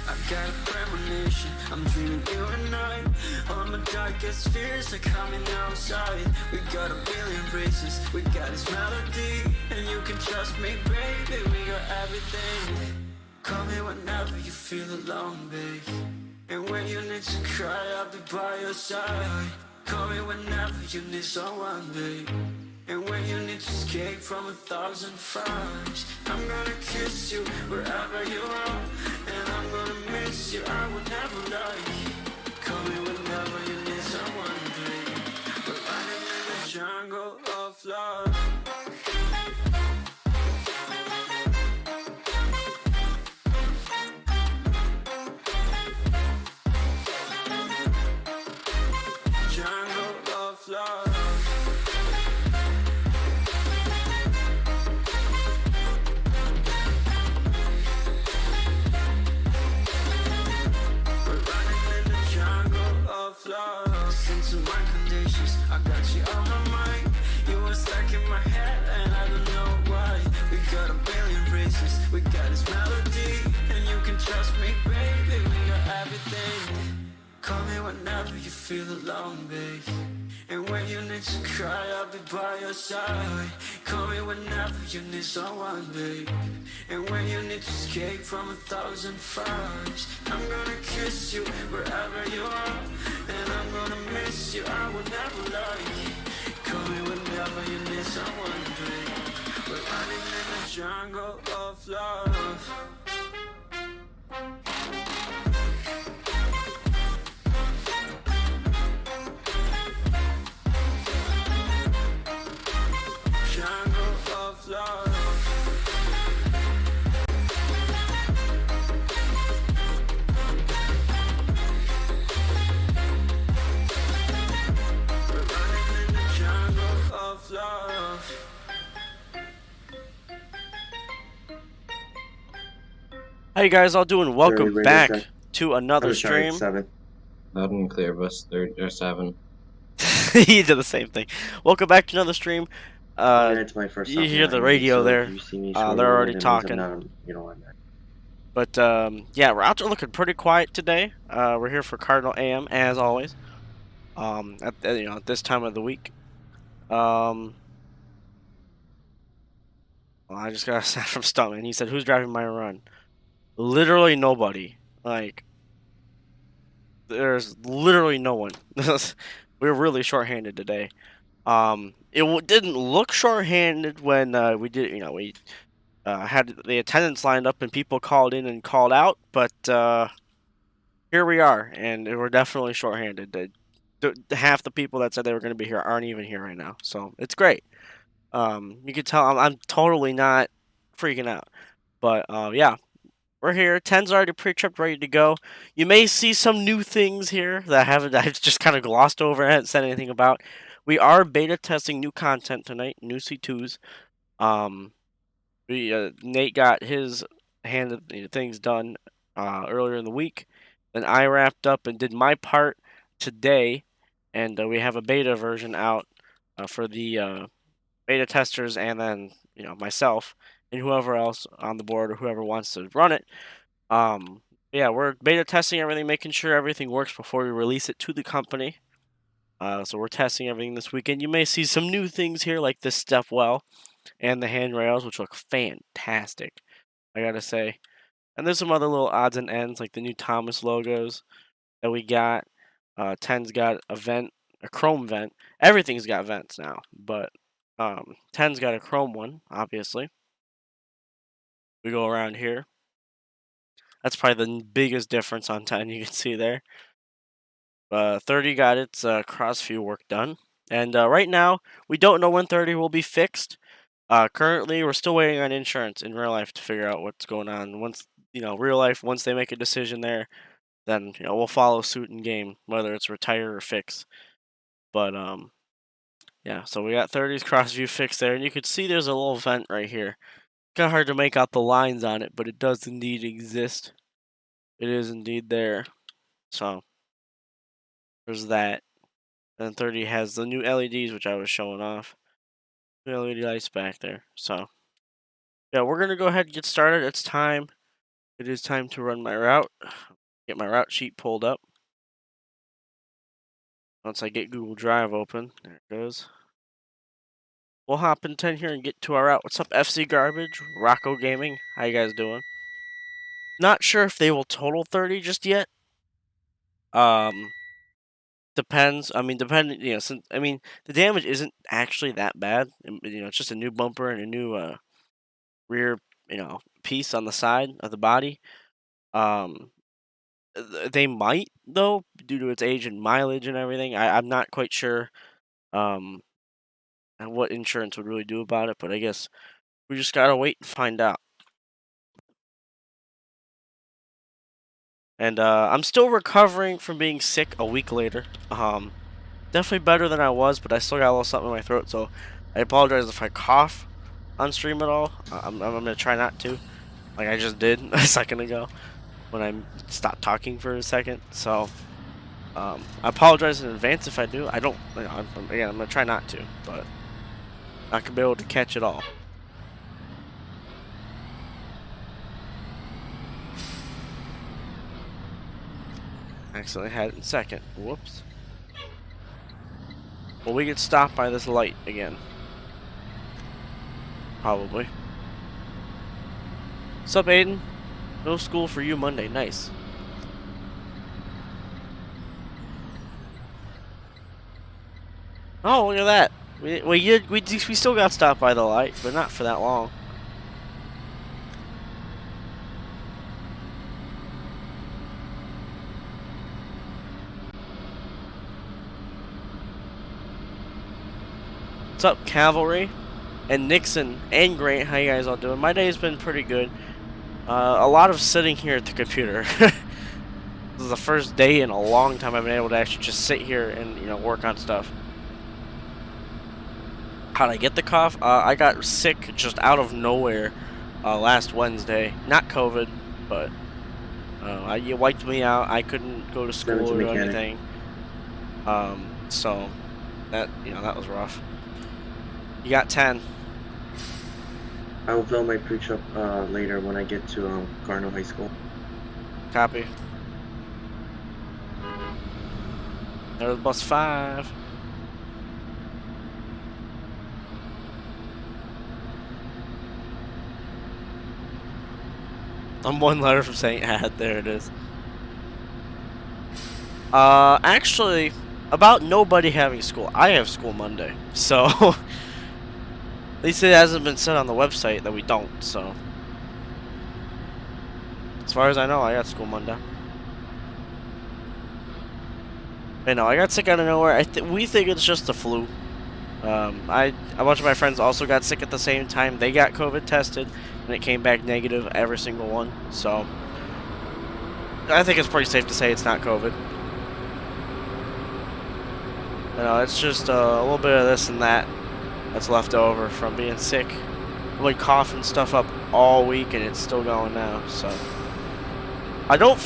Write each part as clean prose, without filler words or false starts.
I've got a premonition, I'm dreaming you and I. All my darkest fears are coming outside. We got a billion races, we got this melody. And you can trust me, baby, we got everything. Call me whenever you feel alone, babe. And when you need to cry, I'll be by your side. Call me whenever you need someone, babe. And when you need to escape from 1,000 fires, I'm gonna kiss you wherever you are. And I'm gonna miss you, I will never lie. Call me whenever you need someone, babe. We're running in the jungle of love. Jungle of love. Listen to my conditions, I got you on my mind. You were stuck in my head and I don't know why. We got a billion races, we got this melody. And you can trust me, baby, we got everything. Call me whenever you feel alone, babe. And when you need to cry, I'll be by your side. Call me whenever you need someone, babe. And when you need to escape from 1,000 fires, I'm gonna kiss you wherever you are. And I'm gonna miss you, I will never lie. Call me whenever you need someone, babe. We're running in the jungle of love. Jungle of love. We're running in the jungle of love. How you guys all doing? Welcome Third, back radio check. to another I'm sorry, stream. 7. Loud and clear, bus 3 or 7. You did the same thing. Welcome back to another stream. It's my first You time hear the on, radio so there. if you see me They're scrolling already it means talking. I'm not, you know, I'm not. But yeah, we're out there looking pretty quiet today. We're here for Cardinal AM as always. At this time of the week. Well, I just got a sound from Stuntman. He said, "Who's driving my run?" Literally nobody. Like, there's literally no one. We're really short-handed today. It didn't look short-handed when we did. We had the attendance lined up and people called in and called out, but here we are, and we're definitely short-handed. Half the people that said they were going to be here aren't even here right now, so it's great. You can tell I'm totally not freaking out, but yeah, we're here. 10's already pre-tripped, ready to go. You may see some new things here that I've just kind of glossed over and haven't said anything about. We are beta testing new content tonight, new C2s. Nate got his things done earlier in the week. Then I wrapped up and did my part today, and we have a beta version out for the beta testers, and then myself and whoever else on the board or whoever wants to run it. Yeah, we're beta testing everything, making sure everything works before we release it to the company. So we're testing everything this weekend. You may see some new things here, like this step well and the handrails, which look fantastic, I gotta say. And there's some other little odds and ends, like the new Thomas logos that we got. 10's got a vent, a chrome vent. Everything's got vents now, but 10's got a chrome one, obviously. We go around here. That's probably the biggest difference on 10 you can see there. 30 got its crossview work done. And right now, we don't know when 30 will be fixed. Currently, we're still waiting on insurance in real life to figure out what's going on. Once, real life, once they make a decision there, then, we'll follow suit in game, whether it's retire or fix. But, yeah, so we got 30's crossview fixed there. And you can see there's a little vent right here. Kind of hard to make out the lines on it, but it does indeed exist. It is indeed there. So there's that. Then 30 has the new LEDs, which I was showing off. LED lights back there. So, yeah, we're gonna go ahead and get started. It's time. It is time to run my route. Get my route sheet pulled up. Once I get Google Drive open, there it goes. We'll hop in 10 here and get to our route. What's up, FC Garbage? Rocco Gaming? How you guys doing? Not sure if they will total 30 just yet. Depends. I mean, depending. Since the damage isn't actually that bad. It's just a new bumper and a new rear, piece on the side of the body. They might though, due to its age and mileage and everything. I'm not quite sure. And what insurance would really do about it, but I guess we just gotta wait and find out. And I'm still recovering from being sick a week later. Definitely better than I was, but I still got a little something in my throat, so I apologize if I cough on stream at all. I'm gonna try not to, like I just did a second ago when I stopped talking for a second. So I apologize in advance if I do. I don't. I'm gonna try not to, but I could be able to catch it all. Accidentally had it in second. Whoops. Well, we get stopped by this light again. Probably. What's up, Aiden? No school for you Monday. Nice. Oh, look at that. We still got stopped by the light, but not for that long. What's up, Cavalry? And Nixon and Grant, how you guys all doing? My day's been pretty good. A lot of sitting here at the computer. This is the first day in a long time I've been able to actually just sit here and work on stuff. How'd I get the cough? I got sick just out of nowhere last Wednesday. Not COVID, but you wiped me out. I couldn't go to school or anything. So that was rough. You got 10. I will film my pre-trip later when I get to Garno High School. Copy. There's bus 5. I'm one letter from saying ad. There it is. Actually, about nobody having school. I have school Monday, so at least it hasn't been said on the website that we don't. So as far as I know, I got school Monday. I know I got sick out of nowhere. We think it's just the flu. A bunch of my friends also got sick at the same time. They got COVID tested, and it came back negative, every single one. So I think it's pretty safe to say it's not COVID. It's just a little bit of this and that that's left over from being sick. I've been coughing stuff up all week, and it's still going now. So I don't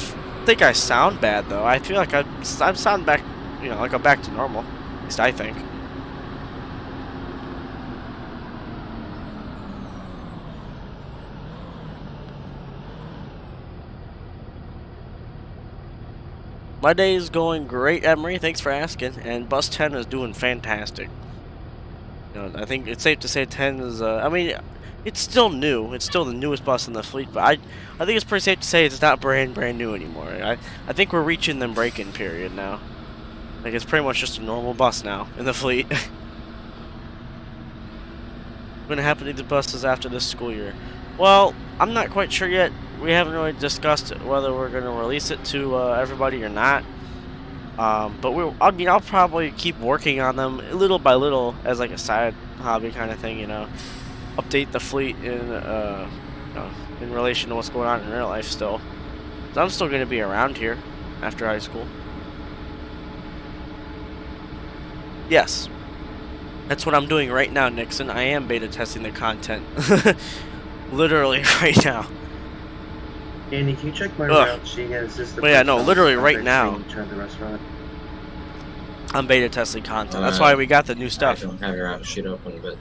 think I sound bad though. I feel like I sound back, like I'm back to normal. At least I think. My day is going great, Emery. Thanks for asking. And bus 10 is doing fantastic. I think it's safe to say 10 is. It's still new. It's still the newest bus in the fleet, but I think it's pretty safe to say it's not brand new anymore. I think we're reaching the break-in period now. Like it's pretty much just a normal bus now in the fleet. What's going to happen to the buses after this school year? Well, I'm not quite sure yet. We haven't really discussed whether we're going to release it to everybody or not. But I'll probably keep working on them little by little as like a side hobby kind of thing, Update the fleet in relation to what's going on in real life still. So I'm still going to be around here after high school. Yes. That's what I'm doing right now, Nixon. I am beta testing the content. Literally right now. Andy, can you check my route sheet again? Is this the literally right now. The restaurant? I'm beta testing content. That's why we got the new stuff. I don't have your route sheet open, but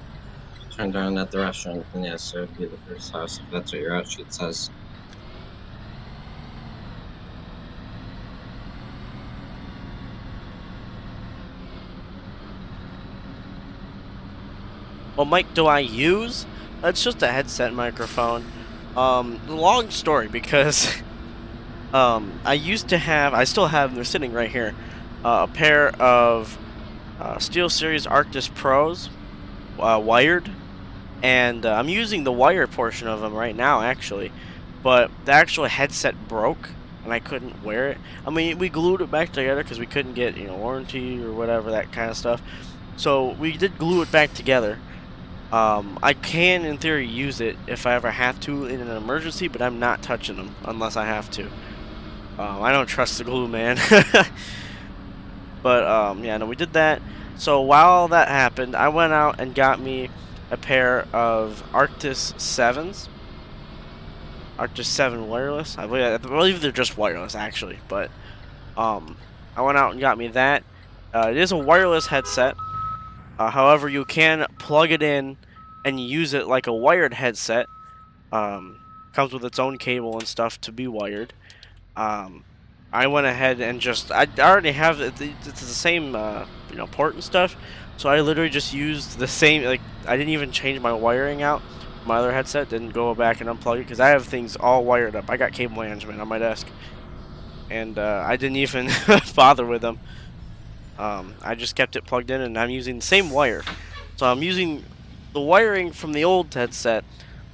turned down at the restaurant, and yes, so it'd be the first house if that's what your route sheet says. What mic do I use? It's just a headset microphone. Long story because I used to have, I still have, they're sitting right here, a pair of SteelSeries Arctis Pros, wired, and I'm using the wired portion of them right now actually, but the actual headset broke and I couldn't wear it. I mean, we glued it back together because we couldn't get, warranty or whatever, that kind of stuff. So we did glue it back together. I can, in theory, use it if I ever have to in an emergency, but I'm not touching them unless I have to. I don't trust the glue, man. But, yeah, no, we did that. So while that happened, I went out and got me a pair of Arctis 7s. Arctis 7 wireless. I believe they're just wireless, actually. But, I went out and got me that. It is a wireless headset. However, you can plug it in and use it like a wired headset. Comes with its own cable and stuff to be wired. I went ahead and I already have it's the same port and stuff. So I literally just used the same, like, I didn't even change my wiring out. My other headset didn't go back and unplug it because I have things all wired up. I got cable management on my desk, and I didn't even bother with them. I just kept it plugged in, and I'm using the same wire. So I'm using the wiring from the old headset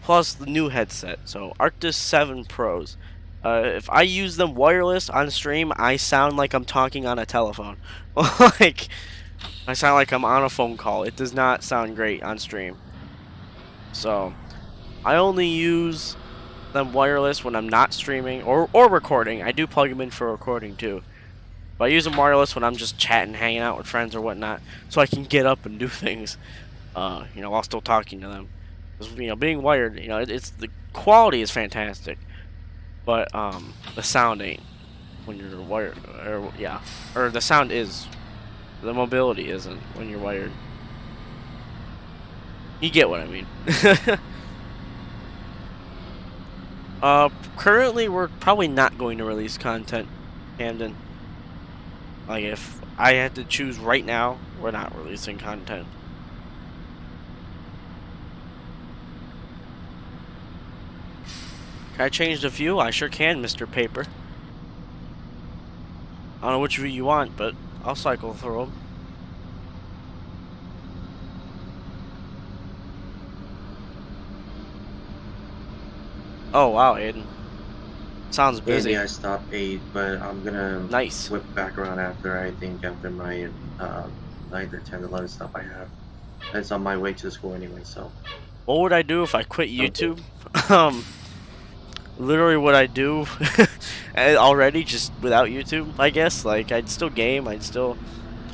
plus the new headset. So Arctis 7 Pros. If I use them wireless on stream, I sound like I'm talking on a telephone. Like, I sound like I'm on a phone call. It does not sound great on stream. So I only use them wireless when I'm not streaming or recording. I do plug them in for recording too. But I use them wireless when I'm just chatting, hanging out with friends or whatnot, so I can get up and do things, while still talking to them. Because, being wired, it's the quality is fantastic, but the sound ain't when you're wired, or the sound is, the mobility isn't when you're wired. You get what I mean. Currently we're probably not going to release content, Camden. Like, if I had to choose right now, we're not releasing content. Can I change the view? I sure can, Mr. Paper. I don't know which view you want, but I'll cycle through them. Oh, wow, Aiden. Sounds busy. Maybe I stopped 8, but I'm gonna whip back around after my 9 or 10, 11 stuff I have. It's on my way to school anyway, so. What would I do if I quit YouTube? Literally what I do already, just without YouTube, I guess. Like, I'd still game, I'd still,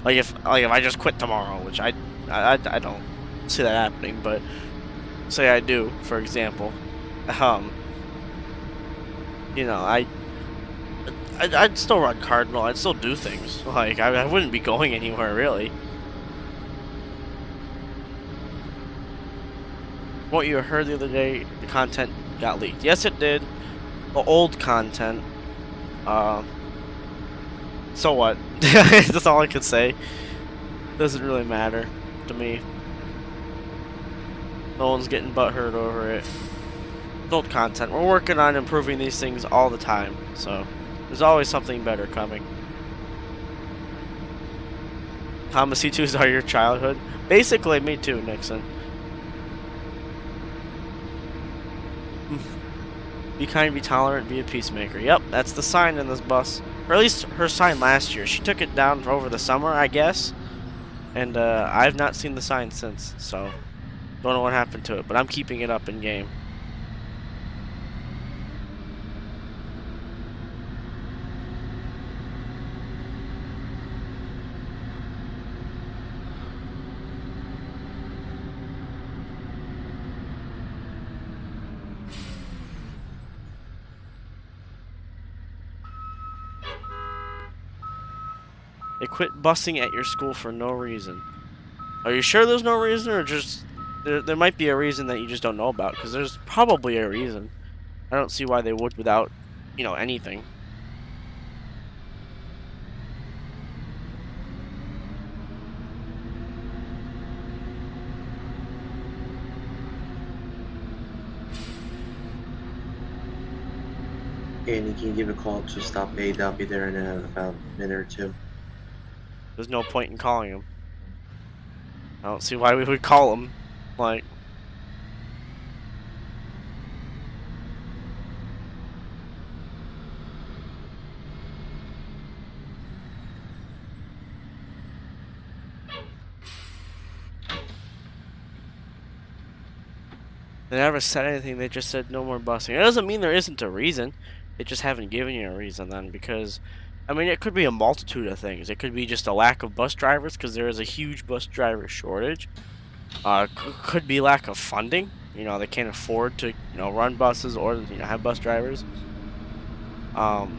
if I just quit tomorrow, which I don't see that happening, but say I do, for example, I'd still run Cardinal. I'd still do things. Like, I wouldn't be going anywhere, really. What you heard the other day, the content got leaked. Yes, it did. The old content. So what? That's all I could say. Doesn't really matter to me. No one's getting butthurt over it. Old content. We're working on improving these things all the time, so there's always something better coming. Thomas C2s are your childhood? Basically, me too, Nixon. Be kind, be tolerant, be a peacemaker. Yep, that's the sign in this bus. Or at least her sign last year. She took it down over the summer, I guess. And I've not seen the sign since, so don't know what happened to it, but I'm keeping it up in game. They quit busing at your school for no reason. Are you sure there's no reason, or just There might be a reason that you just don't know about, because there's probably a reason. I don't see why they would without, anything. And you can give a call to stop aid. I'll be there in about a minute or two. There's no point in calling him. I don't see why we would call him. Like, they never said anything. They just said no more busing. It doesn't mean there isn't a reason. They just haven't given you a reason then, because, I mean, it could be a multitude of things. It could be just a lack of bus drivers, because there is a huge bus driver shortage. Could be lack of funding. They can't afford to, run buses or, have bus drivers. I'm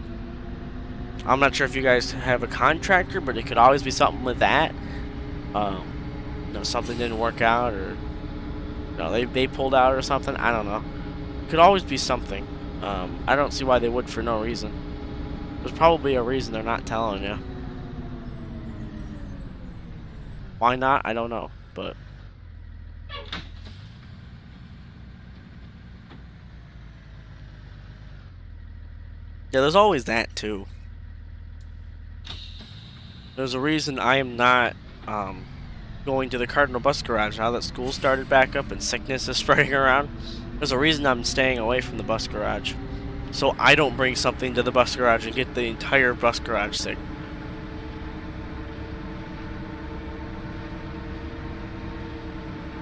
not sure if you guys have a contractor, but it could always be something with that. Something didn't work out, or they pulled out or something. I don't know. Could always be something. I don't see why they would for no reason. There's probably a reason they're not telling you. Why not? I don't know, but. Yeah, there's always that too. There's a reason I am not going to the Cardinal Bus Garage now that school started back up and sickness is spreading around. There's a reason I'm staying away from the bus garage, so I don't bring something to the bus garage and get the entire bus garage sick.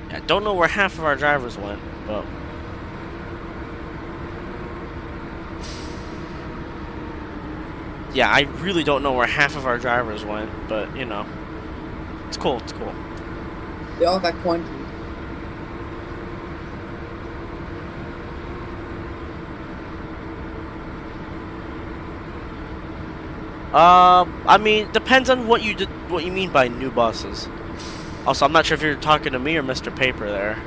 Yeah, don't know where half of our drivers went, but. Yeah, I really don't know where half of our drivers went, but, it's cool, it's cool. They all got quarantined. I mean, depends on what you mean by new buses. Also, I'm not sure if you're talking to me or Mr. Paper there.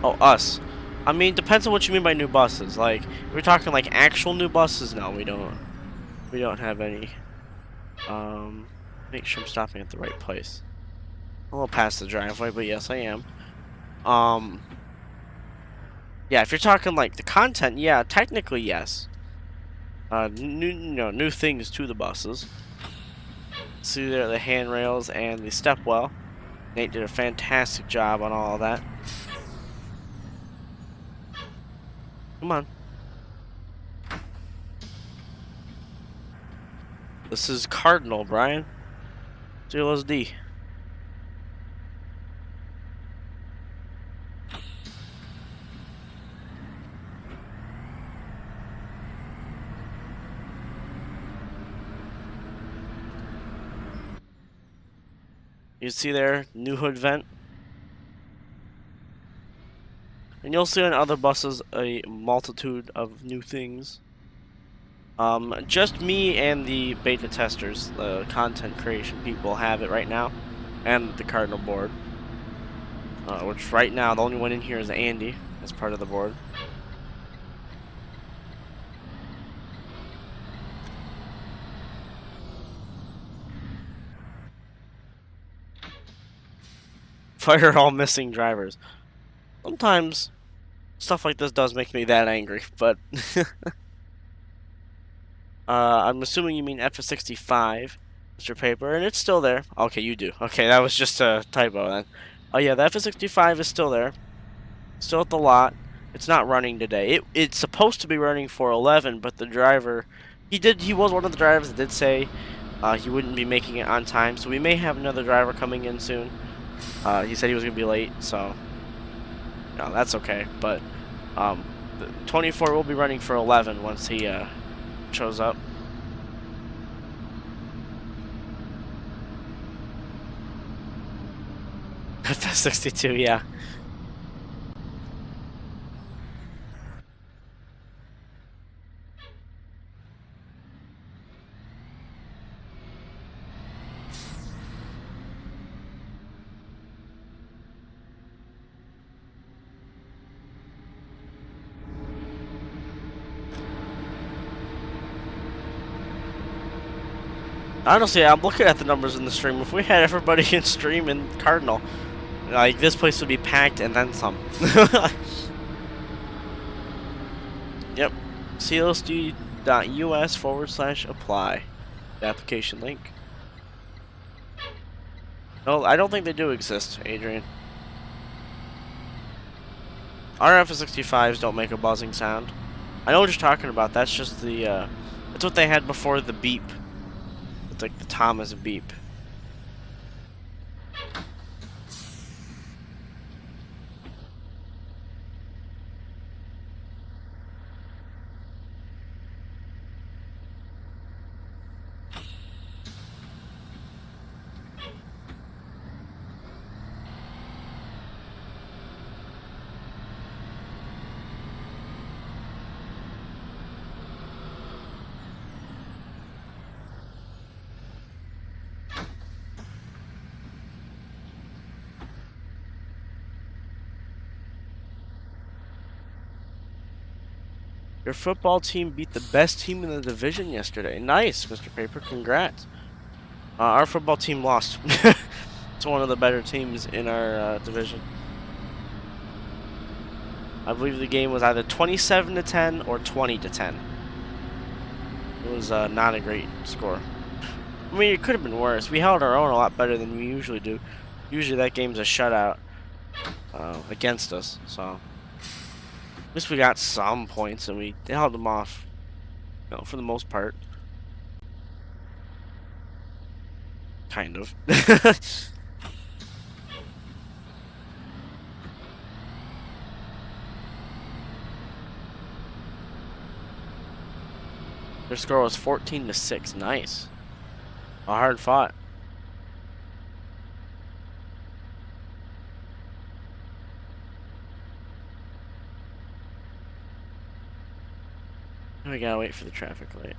Oh, us. I mean, depends on what you mean by new buses. Like, if we're talking like actual new buses, no, we don't. We don't have any. Make sure I'm stopping at the right place. I'm a little past the driveway, but yes, I am. Yeah, if you're talking like the content, yeah, technically yes. New things to the buses. See there, the handrails and the stepwell. Nate did a fantastic job on all of that. Come on. This is Cardinal, Brian. CLSD. You see there, new hood vent. And you'll see on other buses a multitude of new things. Just me and the beta testers, the content creation people, have it right now, and the Cardinal board. Which right now the only one in here is Andy as part of the board. Fire all missing drivers. Sometimes stuff like this does make me that angry, but I'm assuming you mean F65, Mr. Paper, and it's still there. Okay, you do. Okay, that was just a typo then. Oh yeah, the F65 is still there. Still at the lot. It's not running today. It's supposed to be running for 11, but the driver, he was one of the drivers that did say he wouldn't be making it on time, so we may have another driver coming in soon. He said he was going to be late, so no, that's okay. But the 24 will be running for 11 once he shows up. 62, yeah. Honestly, I'm looking at the numbers in the stream. If we had everybody in stream in Cardinal, like, this place would be packed and then some. Yep. CLSD.us/apply. The application link. No, I don't think they do exist, Adrian. RF65s don't make a buzzing sound. I know what you're talking about. That's just the, that's what they had before the beep. It's like the Thomas beep. Your football team beat the best team in the division yesterday. Nice, Mr. Paper. Congrats. Our football team lost. It's one of the better teams in our division. I believe the game was either 27-10 or 20-10. It was not a great score. I mean, it could have been worse. We held our own a lot better than we usually do. Usually that game's a shutout against us, so... At least we got some points, and we held them off, you know, for the most part. Kind of. Their score was 14-6. Nice. A hard fought. We gotta wait for the traffic light.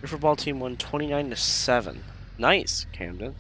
Your football team won 29-7. Nice, Camden.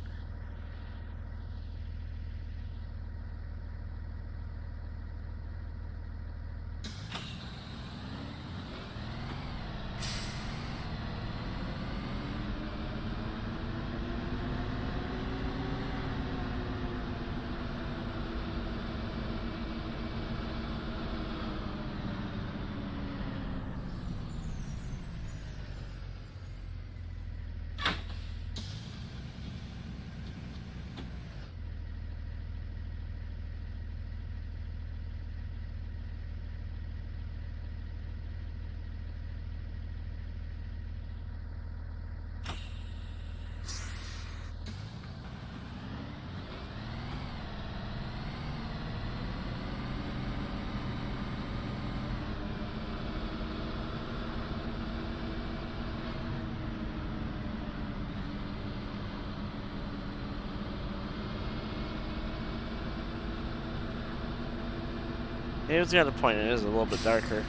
It's got a point. It is a little bit darker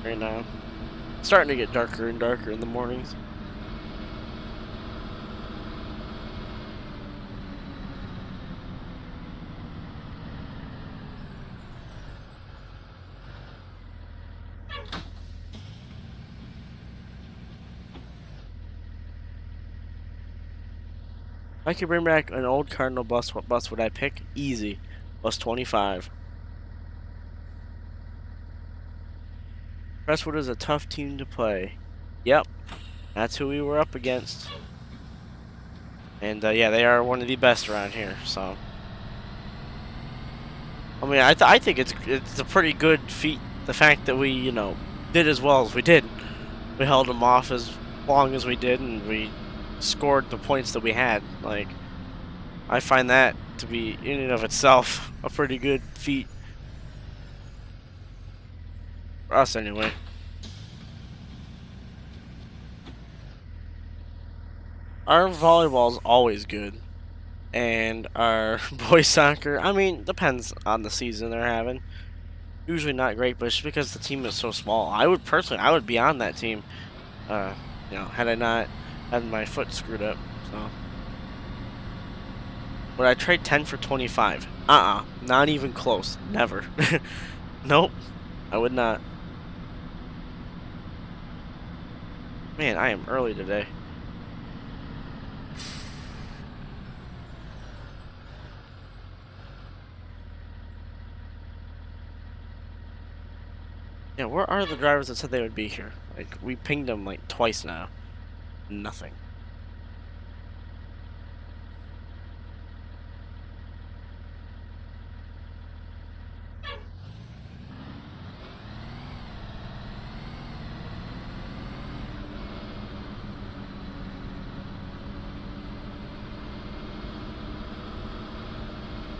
right now. It's starting to get darker and darker in the mornings. If I could bring back an old Cardinal bus, what bus would I pick? Easy. Bus 25. Crestwood is a tough team to play. Yep, that's who we were up against. And yeah, they are one of the best around here. So, I mean, I think it's a pretty good feat the fact that we, did as well as we did. We held them off as long as we did, and we scored the points that we had. Like, I find that to be, in and of itself, a pretty good feat. For us, anyway. Our volleyball's always good. And our boys soccer, I mean, depends on the season they're having. Usually not great, but it's because the team is so small. I would be on that team. Had I not had my foot screwed up. So, would I trade 10 for 25? Not even close. Never. Nope, I would not. Man, I am early today. Yeah, where are the drivers that said they would be here? Like, we pinged them like twice now. Nothing.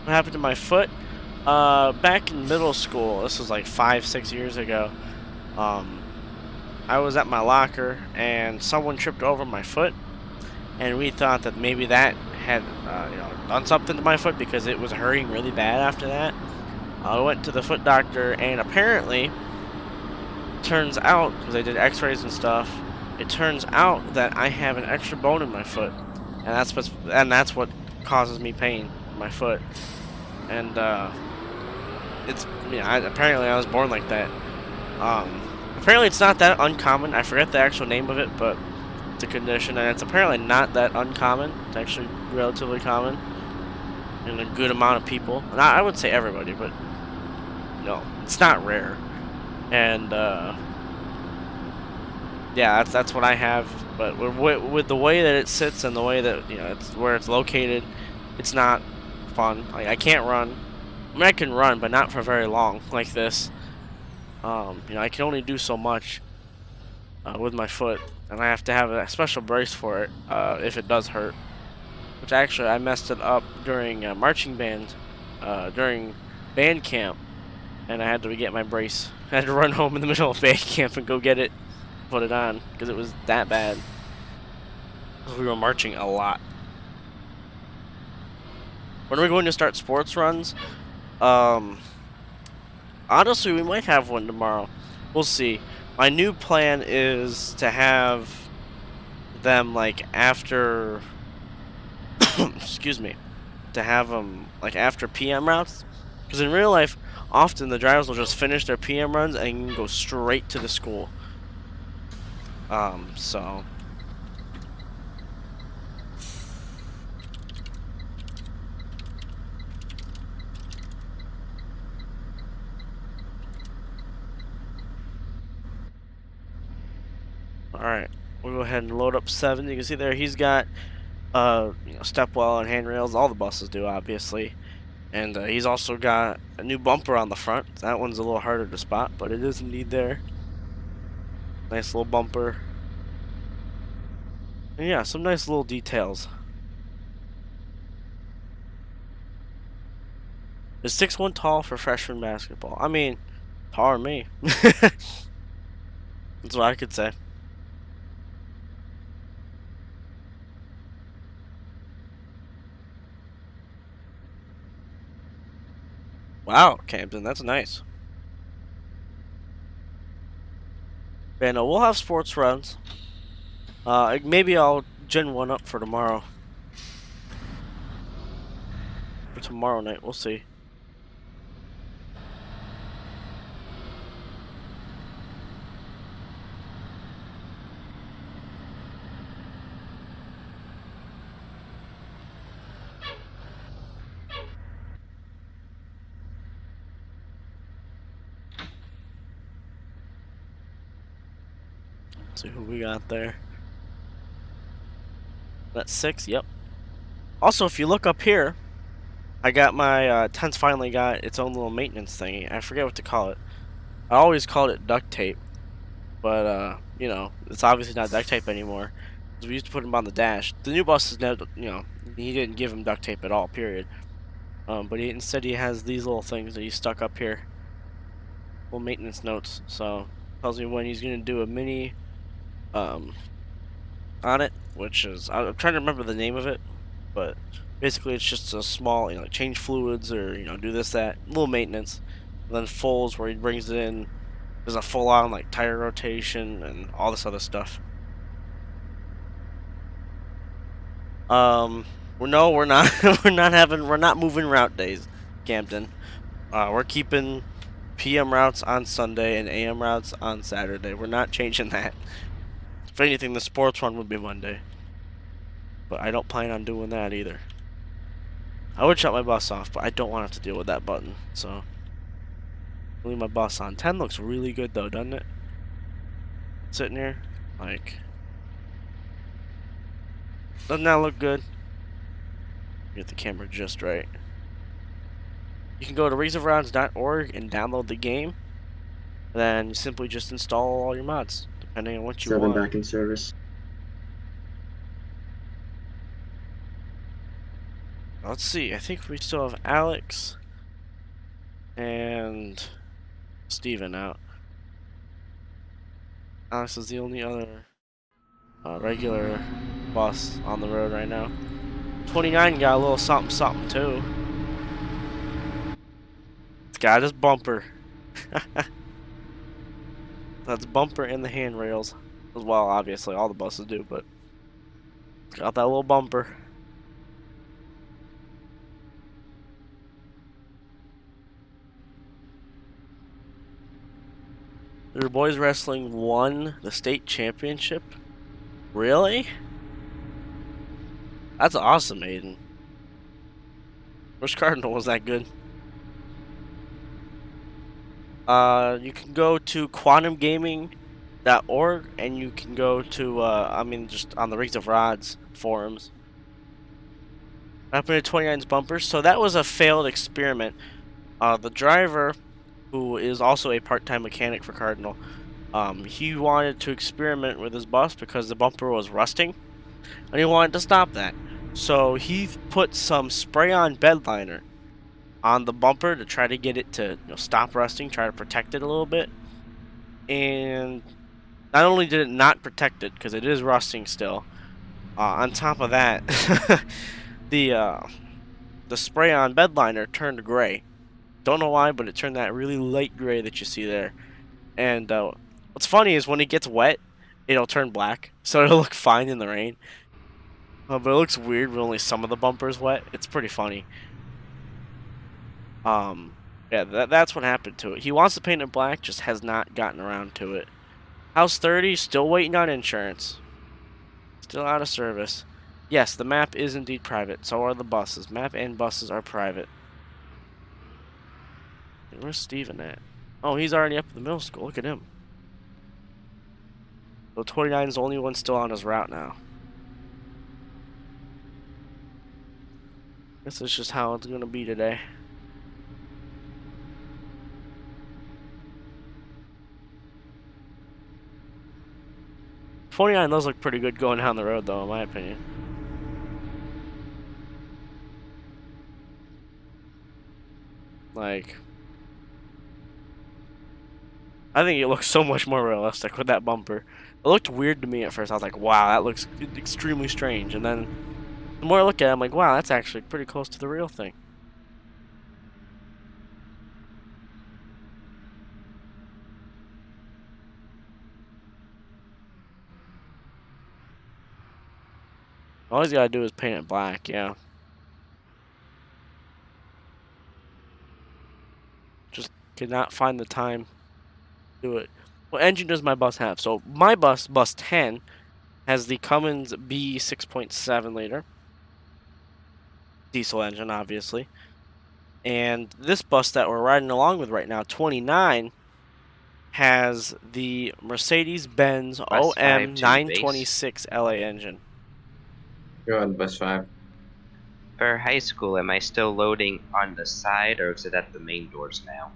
What happened to my foot? Back in middle school, this was like 5-6 years ago, I was at my locker and someone tripped over my foot, and we thought that maybe that had done something to my foot because it was hurting really bad after that. I went to the foot doctor, and apparently, turns out, because I did x-rays and stuff, it turns out that I have an extra bone in my foot, and that's what causes me pain in my foot. And apparently I was born like that. Apparently it's not that uncommon. I forget the actual name of it, but it's a condition, and it's apparently not that uncommon. It's actually relatively common in a good amount of people. Not, I would say everybody, but no, it's not rare. And yeah, that's what I have. But with the way that it sits and the way that it's where it's located, it's not fun. Like, I can't run. I mean, I can run, but not for very long like this. I can only do so much with my foot, and I have to have a special brace for it if it does hurt. Which actually, I messed it up during marching band, during band camp, and I had to get my brace. I had to run home in the middle of band camp and go get it, put it on, because it was that bad. We were marching a lot. When are we going to start sports runs? Honestly, we might have one tomorrow. We'll see. My new plan is to have them like after excuse me, to have them like after PM routes, because in real life often the drivers will just finish their PM runs and go straight to the school. So alright, we'll go ahead and load up 7. You can see there he's got step well and handrails. All the buses do, obviously. And he's also got a new bumper on the front. That one's a little harder to spot, but it is indeed there. Nice little bumper. And yeah, some nice little details. Is 6'1" tall for freshman basketball? I mean, taller than me. That's what I could say. Wow, Camden, that's nice. And we'll have sports runs. Maybe I'll gen one up for tomorrow. For tomorrow night, we'll see. See who we got there. That's 6, yep. Also, if you look up here, I got my 10's finally got its own little maintenance thingy. I forget what to call it. I always called it duct tape, but you know, it's obviously not duct tape anymore. 'Cause we used to put him on the dash. The new bus is never, you know, he didn't give him duct tape at all, period. But instead he has these little things that he stuck up here, little maintenance notes. So tells me when he's gonna do a mini um on it, which is I'm trying to remember the name of it, but basically it's just a small, you know, change fluids or you know do this that little maintenance. And then fulls where he brings it in. There's a full on like tire rotation and all this other stuff. We're not we're not moving route days, Camden. We're keeping PM routes on Sunday and AM routes on Saturday. We're not changing that. If anything, the sports one would be Monday. But I don't plan on doing that either. I would shut my bus off, but I don't want to have to deal with that button. So leave my bus on. 10 looks really good though, doesn't it? Sitting here, like, doesn't that look good? Get the camera just right. You can go to reasonrounds.org and download the game. Then you simply just install all your mods, depending on what you 7 want. back in service. Let's see. I think we still have Alex and Steven out. Alex is the only other regular bus on the road right now. 29 got a little something something too. It's got his bumper. That's bumper and the handrails as well. Obviously, all the buses do, but it's got that little bumper. Your boys wrestling won the state championship? Really? That's awesome, Aiden. Which Cardinal was that good? You can go to quantumgaming.org and you can go to, I mean, just on the Rings of Rods forums. Happened to 29's bumpers. So that was a failed experiment. The driver, who is also a part-time mechanic for Cardinal, he wanted to experiment with his bus because the bumper was rusting, and he wanted to stop that. So he put some spray-on bed liner on the bumper to try to get it to stop rusting, try to protect it a little bit. And not only did it not protect it, because it is rusting still, on top of that, the spray-on bed liner turned gray. Don't know why, but it turned that really light gray that you see there. And what's funny is when it gets wet, it'll turn black, so it'll look fine in the rain. But it looks weird when only some of the bumper's wet. It's pretty funny. Yeah, that's what happened to it. He wants to paint it black, just has not gotten around to it. House 30, still waiting on insurance. Still out of service. Yes, the map is indeed private. So are the buses. Map and buses are private. Where's Steven at? Oh, he's already up at the middle school. Look at him. So 29 is the only one still on his route now. This is just how it's gonna be today. $49 does look pretty good going down the road, though, in my opinion. Like, I think it looks so much more realistic with that bumper. It looked weird to me at first. I was like, wow, that looks extremely strange. And then the more I look at it, I'm like, wow, that's actually pretty close to the real thing. All he's got to do is paint it black, yeah. Just could not find the time to do it. What engine does my bus have? So my bus 10, has the Cummins B 6.7 liter. Diesel engine, obviously. And this bus that we're riding along with right now, 29, has the Mercedes-Benz OM 926 LA engine. Go on, bus 5. For high school, am I still loading on the side, or is it at the main doors now?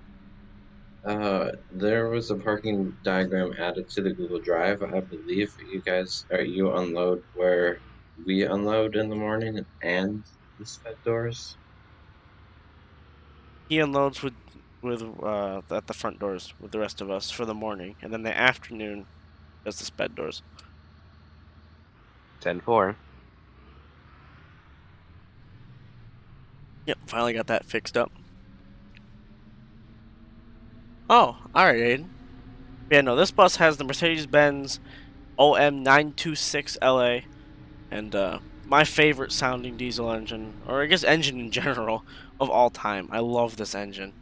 There was a parking diagram added to the Google Drive. I believe you unload where we unload in the morning and the sped doors. He unloads with at the front doors with the rest of us for the morning, and then the afternoon does the sped doors. 10-4. Yep, finally got that fixed up. Oh, alright, Aiden. Yeah, no, this bus has the Mercedes-Benz OM926LA, and my favorite sounding diesel engine, or I guess engine in general, of all time. I love this engine.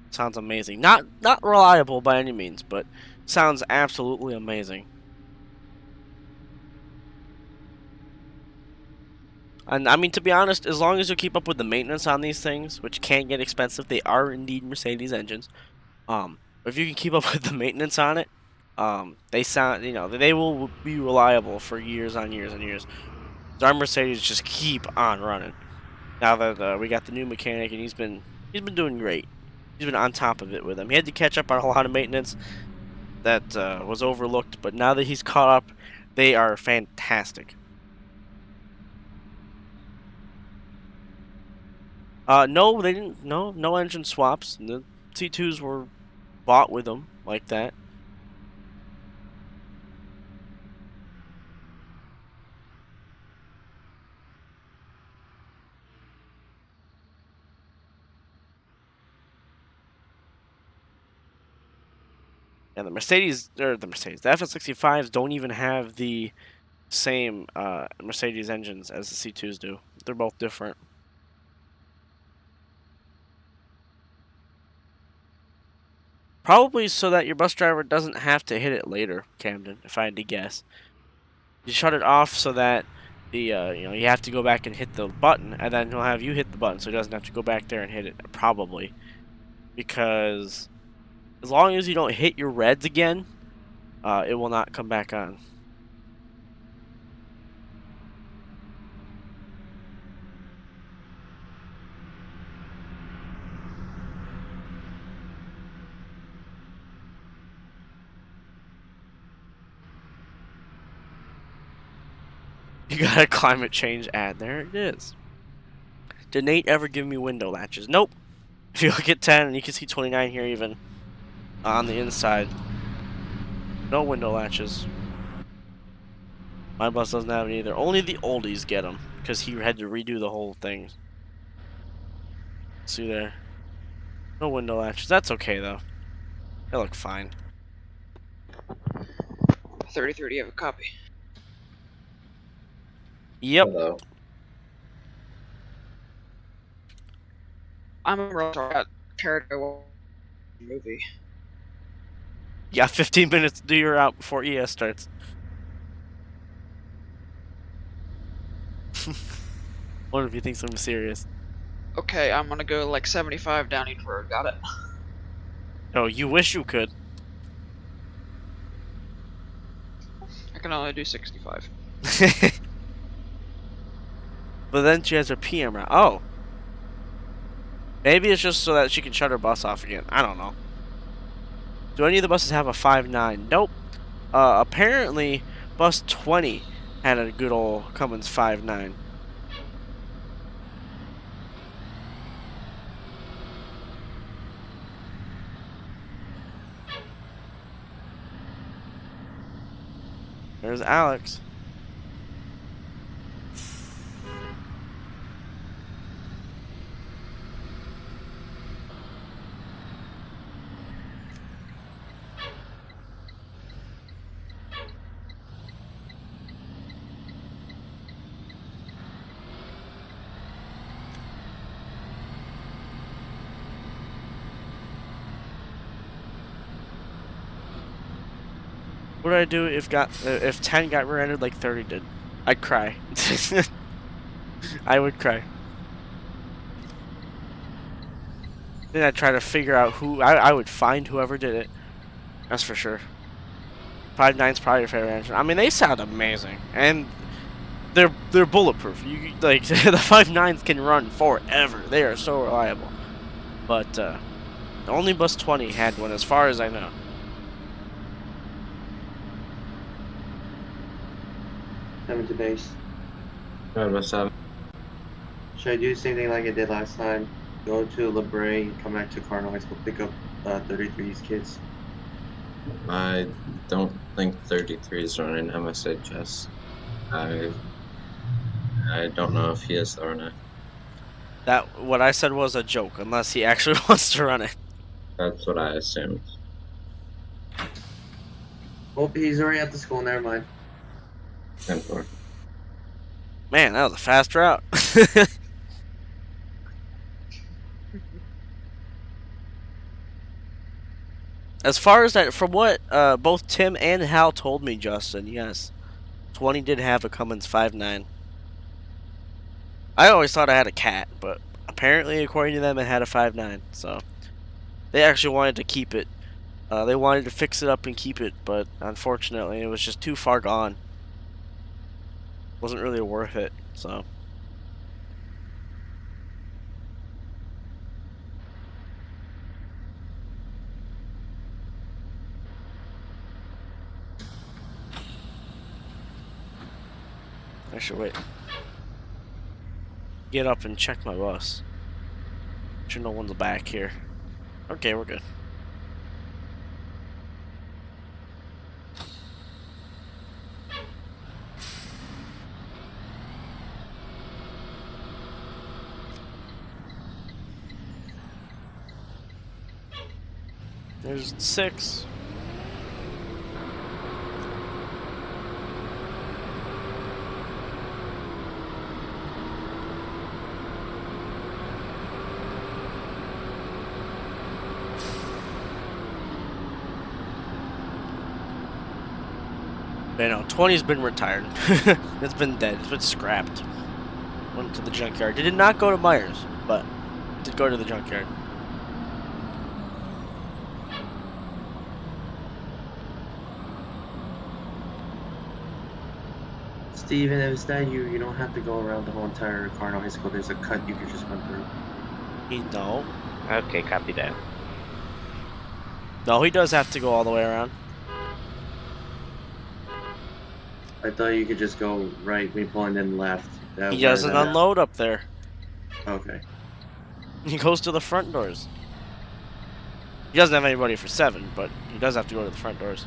Sounds amazing. Not reliable by any means, but sounds absolutely amazing. And I mean, to be honest, as long as you keep up with the maintenance on these things, which can get expensive, they are indeed Mercedes engines. If you can keep up with the maintenance on it, they sound, they will be reliable for years on years and years. So our Mercedes just keep on running. Now that we got the new mechanic, and he's been doing great. He's been on top of it with him. He had to catch up on a lot of maintenance that was overlooked, but now that he's caught up, they are fantastic. No, they didn't. No engine swaps. The C2s were bought with them like that. And the F-165s don't even have the same Mercedes engines as the C2s do. They're both different. Probably so that your bus driver doesn't have to hit it later, Camden, if I had to guess. You shut it off so that the you have to go back and hit the button, and then he'll have you hit the button so he doesn't have to go back there and hit it, probably. Because as long as you don't hit your reds again, it will not come back on. You got a climate change ad. There it is. Did Nate ever give me window latches? Nope. If you look at 10, and you can see 29 here even on the inside. No window latches. My bus doesn't have it either. Only the oldies get them because he had to redo the whole thing. See there? No window latches. That's okay though. They look fine. 30-30, you have a copy. Yep. Hello. I'm a real sorry. I got carried away with the movie. Yeah, 15 minutes to do your out before ES starts. Wonder if he thinks I'm serious. Okay, I'm gonna go like 75 down each road. Got it. Oh, you wish you could. I can only do 65. But then she has her PM route. Oh. Maybe it's just so that she can shut her bus off again. I don't know. Do any of the buses have a 5.9? Nope. Apparently, bus 20 had a good old Cummins 5.9. There's Alex. What would I do if 10 got rear-ended like 30 did? I'd cry. I would cry. Then I'd try to figure out who I would find whoever did it. That's for sure. 5.9's probably your favorite engine. I mean, they sound amazing, and they're bulletproof. You like the 5.9s can run forever. They are so reliable. But Only bus 20 had one, as far as I know. Coming to base. Good, what's up? Should I do the same thing like I did last time? Go to La Brea, come back to Cardinal High School, pick up 33's kids. I don't think 33 is running MSHS. I don't know if he is or not. That what I said was a joke, unless he actually wants to run it. That's what I assumed. Oh, he's already at the school. Never mind. 10-4. Man, that was a fast route. As far as that, from what both Tim and Hal told me, Justin, yes, 20 did have a Cummins 5.9. I always thought I had a Cat, but apparently, according to them, it had a 5.9. So they actually wanted to keep it. They wanted to fix it up and keep it, but unfortunately, it was just too far gone. Wasn't really worth it. So. I should wait. Get up and check my bus. Sure, no one's back here. Okay, we're good. There's 6. You know, 20's been retired. It's been dead. It's been scrapped. Went to the junkyard. It did not go to Myers, but it did go to the junkyard. Steven, if it's that you don't have to go around the whole entire Cardinal High School. There's a cut you can just run through. No. Okay, copy that. No, he does have to go all the way around. I thought you could just go right, we pull and then left. He doesn't unload up there. Okay. He goes to the front doors. He doesn't have anybody for 7, but he does have to go to the front doors.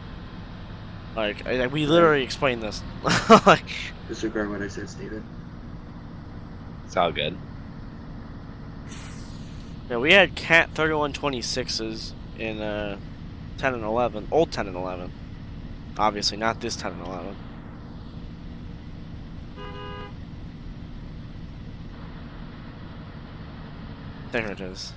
Like, we literally explained this. Like, disregard what I said, Steven. It's all good. Yeah, we had Cat 3126s in 10 and 11. Old 10 and 11. Obviously, not this 10 and 11. There it is.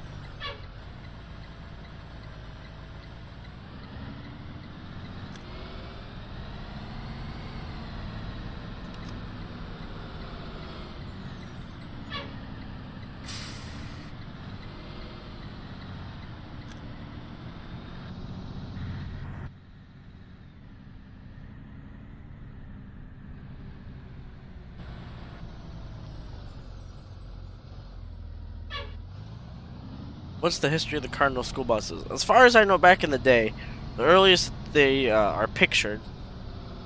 What's the history of the Cardinal school buses? As far as I know, back in the day, the earliest they are pictured,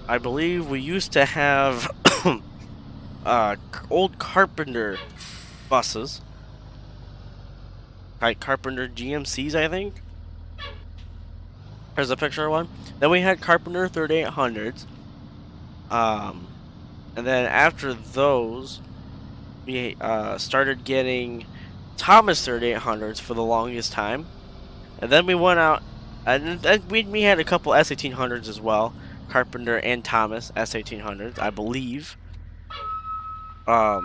I believe we used to have old Carpenter buses. Like Carpenter GMCs, I think. There's a picture of one. Then we had Carpenter 3800s. And then after those, we started getting Thomas 3800s for the longest time, and then we went out, and we had a couple S1800s as well, Carpenter and Thomas S1800s, I believe. I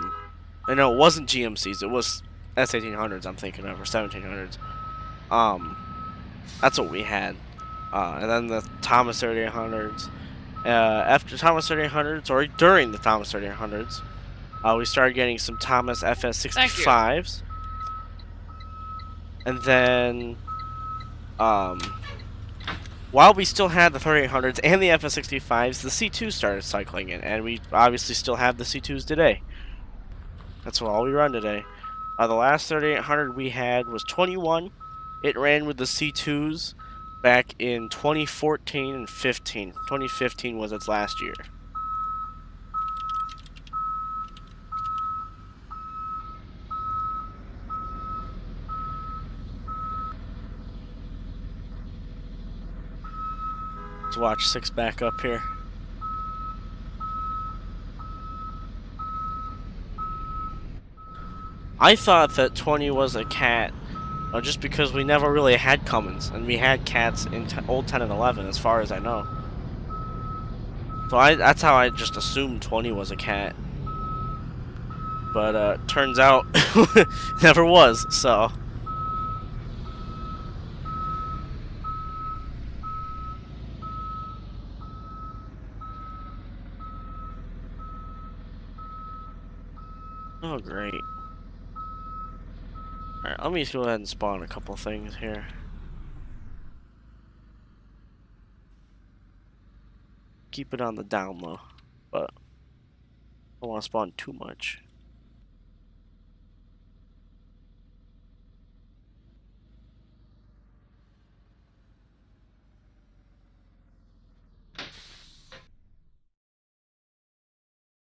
know it wasn't GMCs, it was S1800s I'm thinking of, or 1700s. That's what we had, and then the Thomas 3800s. After Thomas 3800s, or during the Thomas 3800s, we started getting some Thomas FS65s. And then, while we still had the 3800s and the FS65s, the C2s started cycling in, and we obviously still have the C2s today. That's all we run today. The last 3800 we had was 21 It ran with the C2s back in 2014 and 15. 2015 was its last year. Let's watch 6 back up here. I thought that 20 was a cat, just because we never really had Cummins, and we had cats in old 10 and 11, as far as I know. So that's how I just assumed 20 was a cat. But turns out never was, so. Oh, great. Alright, let me go ahead and spawn a couple things here. Keep it on the down low, but I don't want to spawn too much.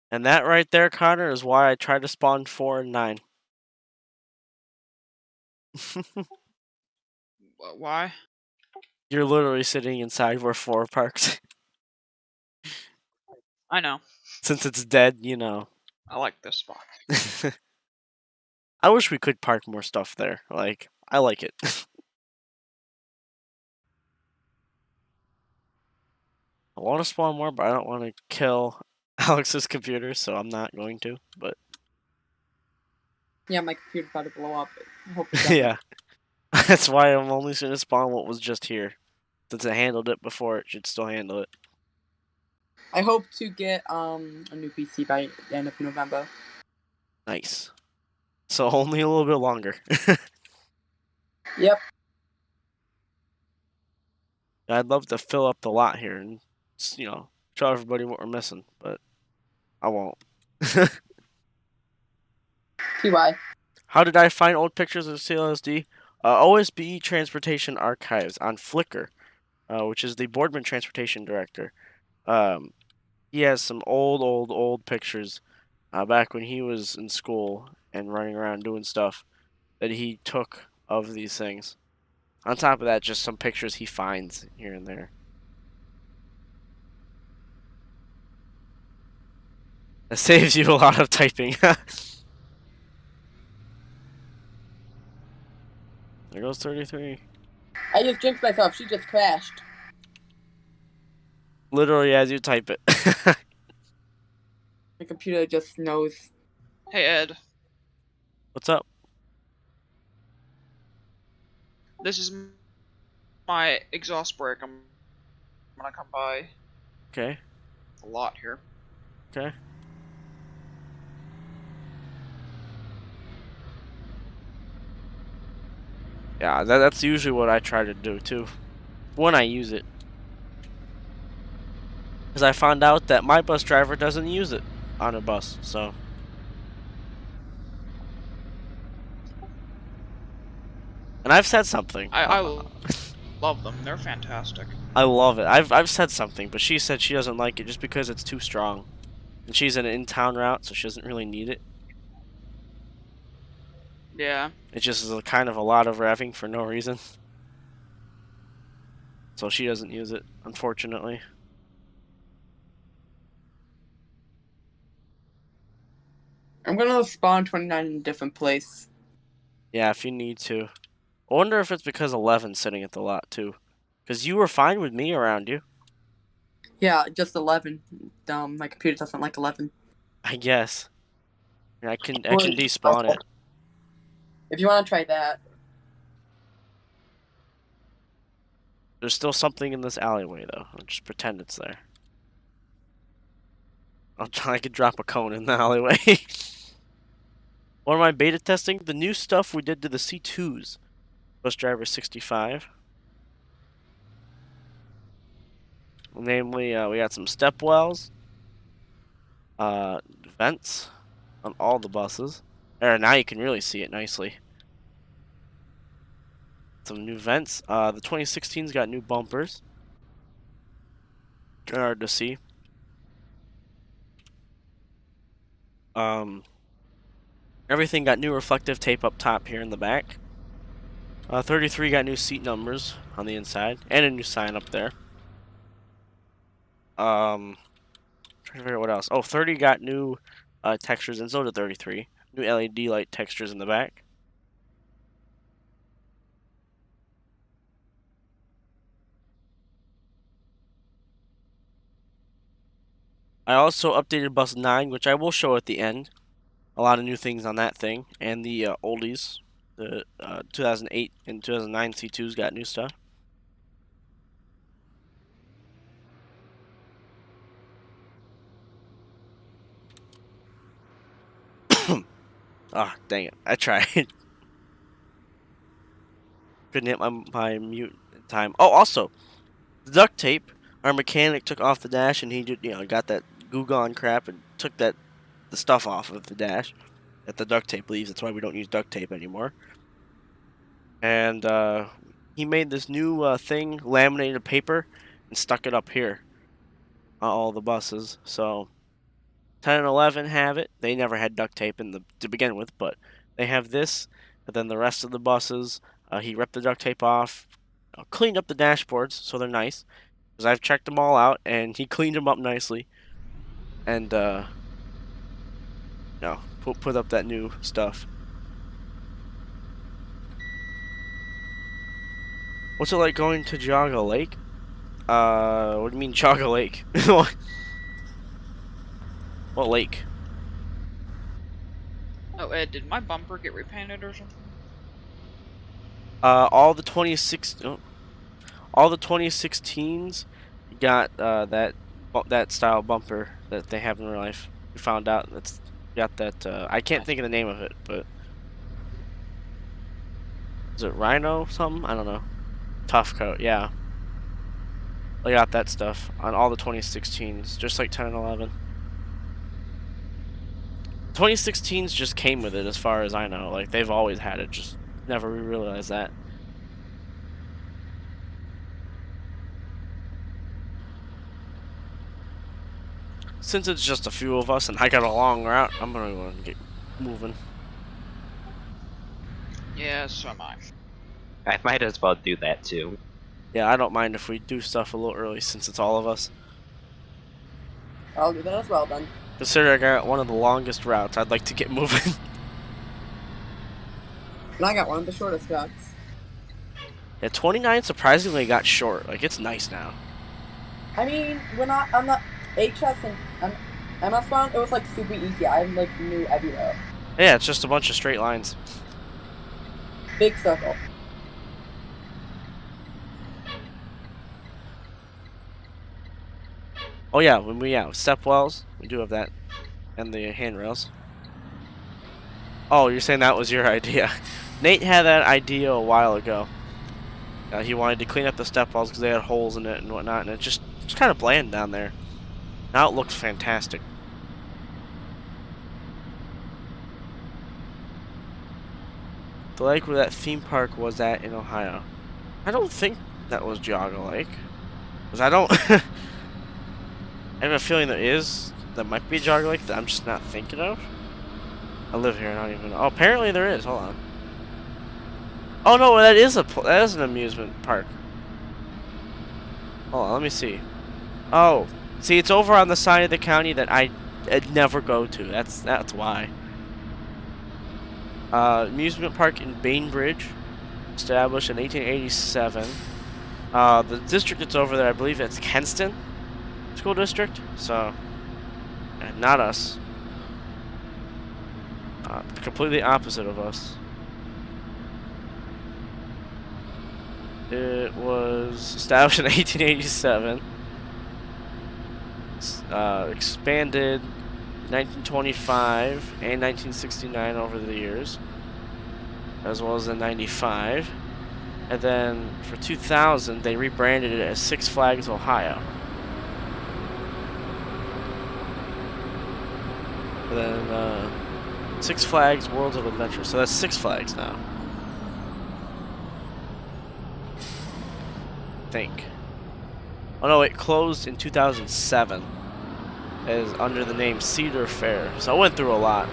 And that right there, Connor, is why I try to spawn 4 and 9. Why? You're literally sitting inside where 4 parks. I know. Since it's dead, you know. I like this spot. I wish we could park more stuff there. Like, I like it. I want to spawn more, but I don't want to kill Alex's computer, so I'm not going to. But Yeah, my computer's about to blow up. I hope it doesn't. yeah, that's why I'm only going to spawn what was just here. Since it handled it before, it should still handle it. I hope to get a new PC by the end of November. Nice. So only a little bit longer. Yep. I'd love to fill up the lot here and, you know, show everybody what we're missing, but I won't. TY. How did I find old pictures of CLSD? OSBE Transportation Archives on Flickr, which is the Boardman Transportation Director. He has some old pictures back when he was in school and running around doing stuff that he took of these things. On top of that, just some pictures he finds here and there. That saves you a lot of typing. There goes 33. I just jinxed myself. She just crashed. Literally as you type it. My computer just knows. Hey, Ed. What's up? This is my exhaust brake. I'm gonna come by Okay. a lot here. Okay. Yeah, that's usually what I try to do too, when I use it. Because I found out that my bus driver doesn't use it on a bus, so. And I've said something. I love them. They're fantastic. I love it. I've said something, but she said she doesn't like it just because it's too strong. And she's in an in-town route, so she doesn't really need it. Yeah. It's just kind of a lot of revving for no reason. So she doesn't use it, unfortunately. I'm gonna spawn 29 in a different place. Yeah, if you need to. I wonder if it's because 11's sitting at the lot, too. Because you were fine with me around you. Yeah, just 11. My computer doesn't like 11. I guess. I can despawn it. If you want to try that. There's still something in this alleyway, though. I'll just pretend it's there. I could drop a cone in the alleyway. What am I beta testing? The new stuff we did to the C2s. Bus driver 65. Namely, we got some step wells. Vents on all the buses. Now you can really see it nicely. some new vents. The 2016's got new bumpers. Kind of hard to see. Everything got new reflective tape up top here in the back. 33 got new seat numbers on the inside and a new sign up there. Trying to figure out what else. Oh, 30 got new textures, and so did 33. New LED light textures in the back. I also updated bus 9, which I will show at the end. A lot of new things on that thing, and the oldies. The 2008 and 2009 C2s got new stuff. Ah, dang it. I tried. Couldn't hit my mute in time. Oh, also, the duct tape. Our mechanic took off the dash, and he did, got that goo gone crap and took the stuff off of the dash that the duct tape leaves. That's why we don't use duct tape anymore. And he made this new thing, laminated paper, and stuck it up here on all the buses. So 10 and 11 have it. They never had duct tape to begin with, but they have this. And then the rest of the buses, he ripped the duct tape off, cleaned up the dashboards so they're nice. Because I've checked them all out, and he cleaned them up nicely. And put up that new stuff. What's it like going to Jaga Lake? What do you mean Jaga Lake? What lake? Oh, Ed, did my bumper get repainted or something? All the 2016s got that style bumper that they have in real life. We found out that's got that. I can't think of the name of it, but is it Rhino something? I don't know. Tough coat, yeah. I got that stuff on all the 2016s, just like 10 and 11. 2016s just came with it, as far as I know. Like, they've always had it, just never realized that. Since it's just a few of us and I got a long route, I'm gonna go and get moving. Yeah, so am I. I might as well do that too. Yeah, I don't mind if we do stuff a little early since it's all of us. I'll do that as well then. Consider I got one of the longest routes. I'd like to get moving. And I got one of the shortest cuts. Yeah, 29 surprisingly got short. Like, it's nice now. I mean, when on the HS and MS one, it was like super easy. I like knew every row. Yeah, it's just a bunch of straight lines. Big circle. Oh yeah, when we step wells, we do have that, and the handrails. Oh, you're saying that was your idea? Nate had that idea a while ago. He wanted to clean up the step wells because they had holes in it and whatnot, and it's kind of bland down there. Now it looks fantastic. The lake where that theme park was at in Ohio. I don't think that was Jaga Lake, because I don't. I have a feeling that might be Jaga Lake that I'm just not thinking of. I live here and I don't even know. Oh, apparently there is. Hold on. Oh no, that is an amusement park. Hold on, let me see. Oh, see, it's over on the side of the county that I'd never go to. That's why. Amusement park in Bainbridge, established in 1887. The district that's over there, I believe it's Kenston School District. So, not us. Completely opposite of us. It was established in 1887. Expanded 1925 and 1969 over the years, as well as in 95. And then for 2000, they rebranded it as Six Flags Ohio. And then Six Flags Worlds of Adventure. So that's Six Flags now. think. Oh no, it closed in 2007 as under the name Cedar Fair. So I went through a lot.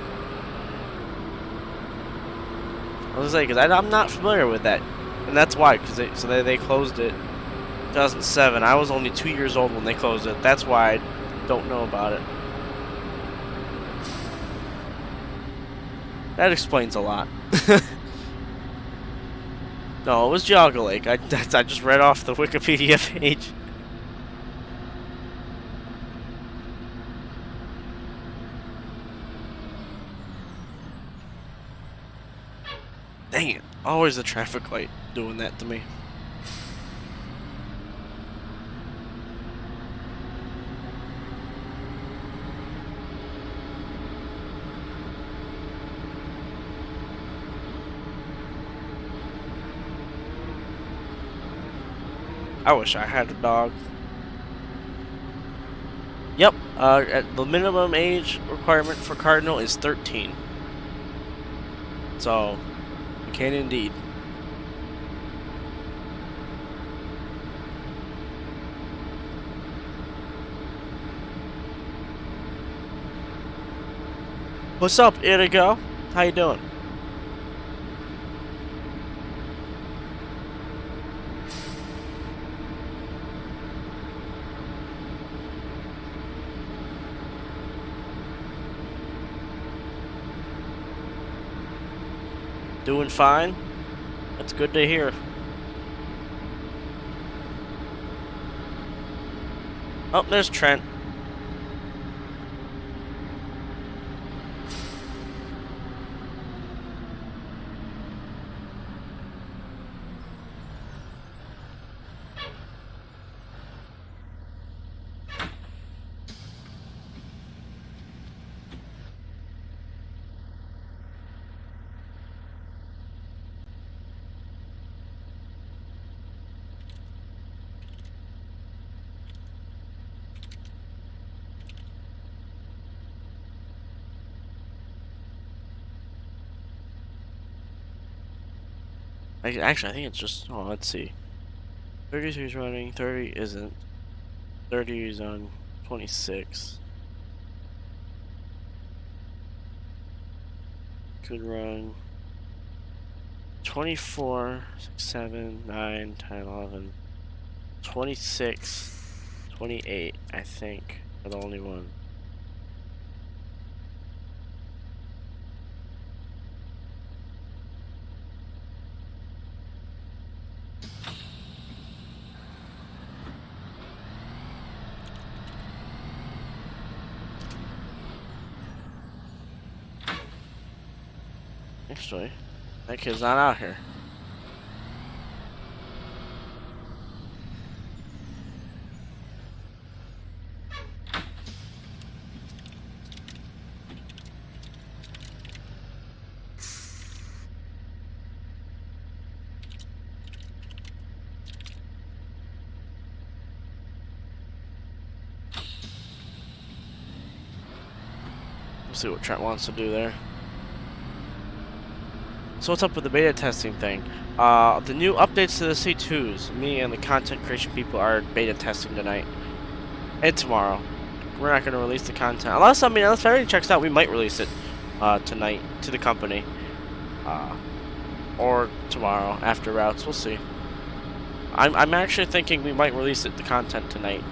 I was like, because I'm not familiar with that, and that's why. Because they closed it in 2007. I was only 2 years old when they closed it. That's why I don't know about it. That explains a lot. No, it was Geauga Lake. I just read off the Wikipedia page. Dang it. Always the traffic light doing that to me. I wish I had a dog. Yep, the minimum age requirement for Cardinal is 13. So, you can indeed. What's up, Irigo? How you doing? Doing fine? That's good to hear. Oh, there's Trent. Actually, I think it's just... Oh, let's see. 33 is running, 30 isn't. 30 is on 26. Could run 24, 6, 7, 9, 10, 11, 26, 28, I think, are the only one. Actually, that kid's not out here. We'll see what Trent wants to do there. So what's up with the beta testing thing? The new updates to the C2s. Me and the content creation people are beta testing tonight and tomorrow. We're not going to release the content unless everything checks out. We might release it tonight to the company, or tomorrow after routes. We'll see. I'm actually thinking we might release the content tonight.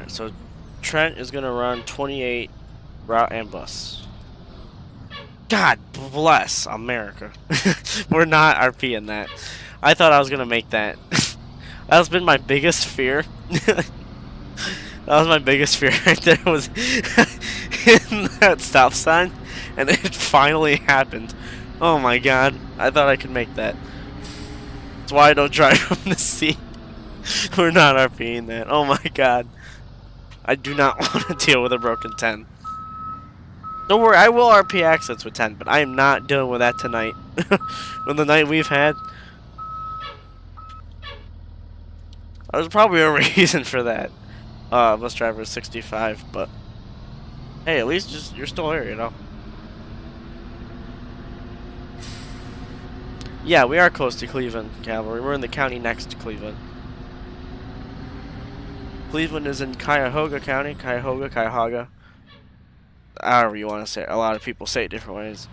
So Trent is gonna run 28 route and bus. God bless America. We're not RPing that. I thought I was gonna make that. That's been my biggest fear. That was my biggest fear right there, was hitting that stop sign, and it finally happened. Oh my god, I thought I could make that. That's why I don't drive from the sea. We're not RPing that. Oh my god. I do not want to deal with a broken 10. Don't worry, I will RP accents with 10, but I am not dealing with that tonight. With the night we've had. There's probably a reason for that. Bus driver is 65, but hey, at least just you're still here, you know. Yeah, we are close to Cleveland, Cavalry. We're in the county next to Cleveland. Cleveland is in Cuyahoga County, Cuyahoga. However you want to say it. A lot of people say it different ways.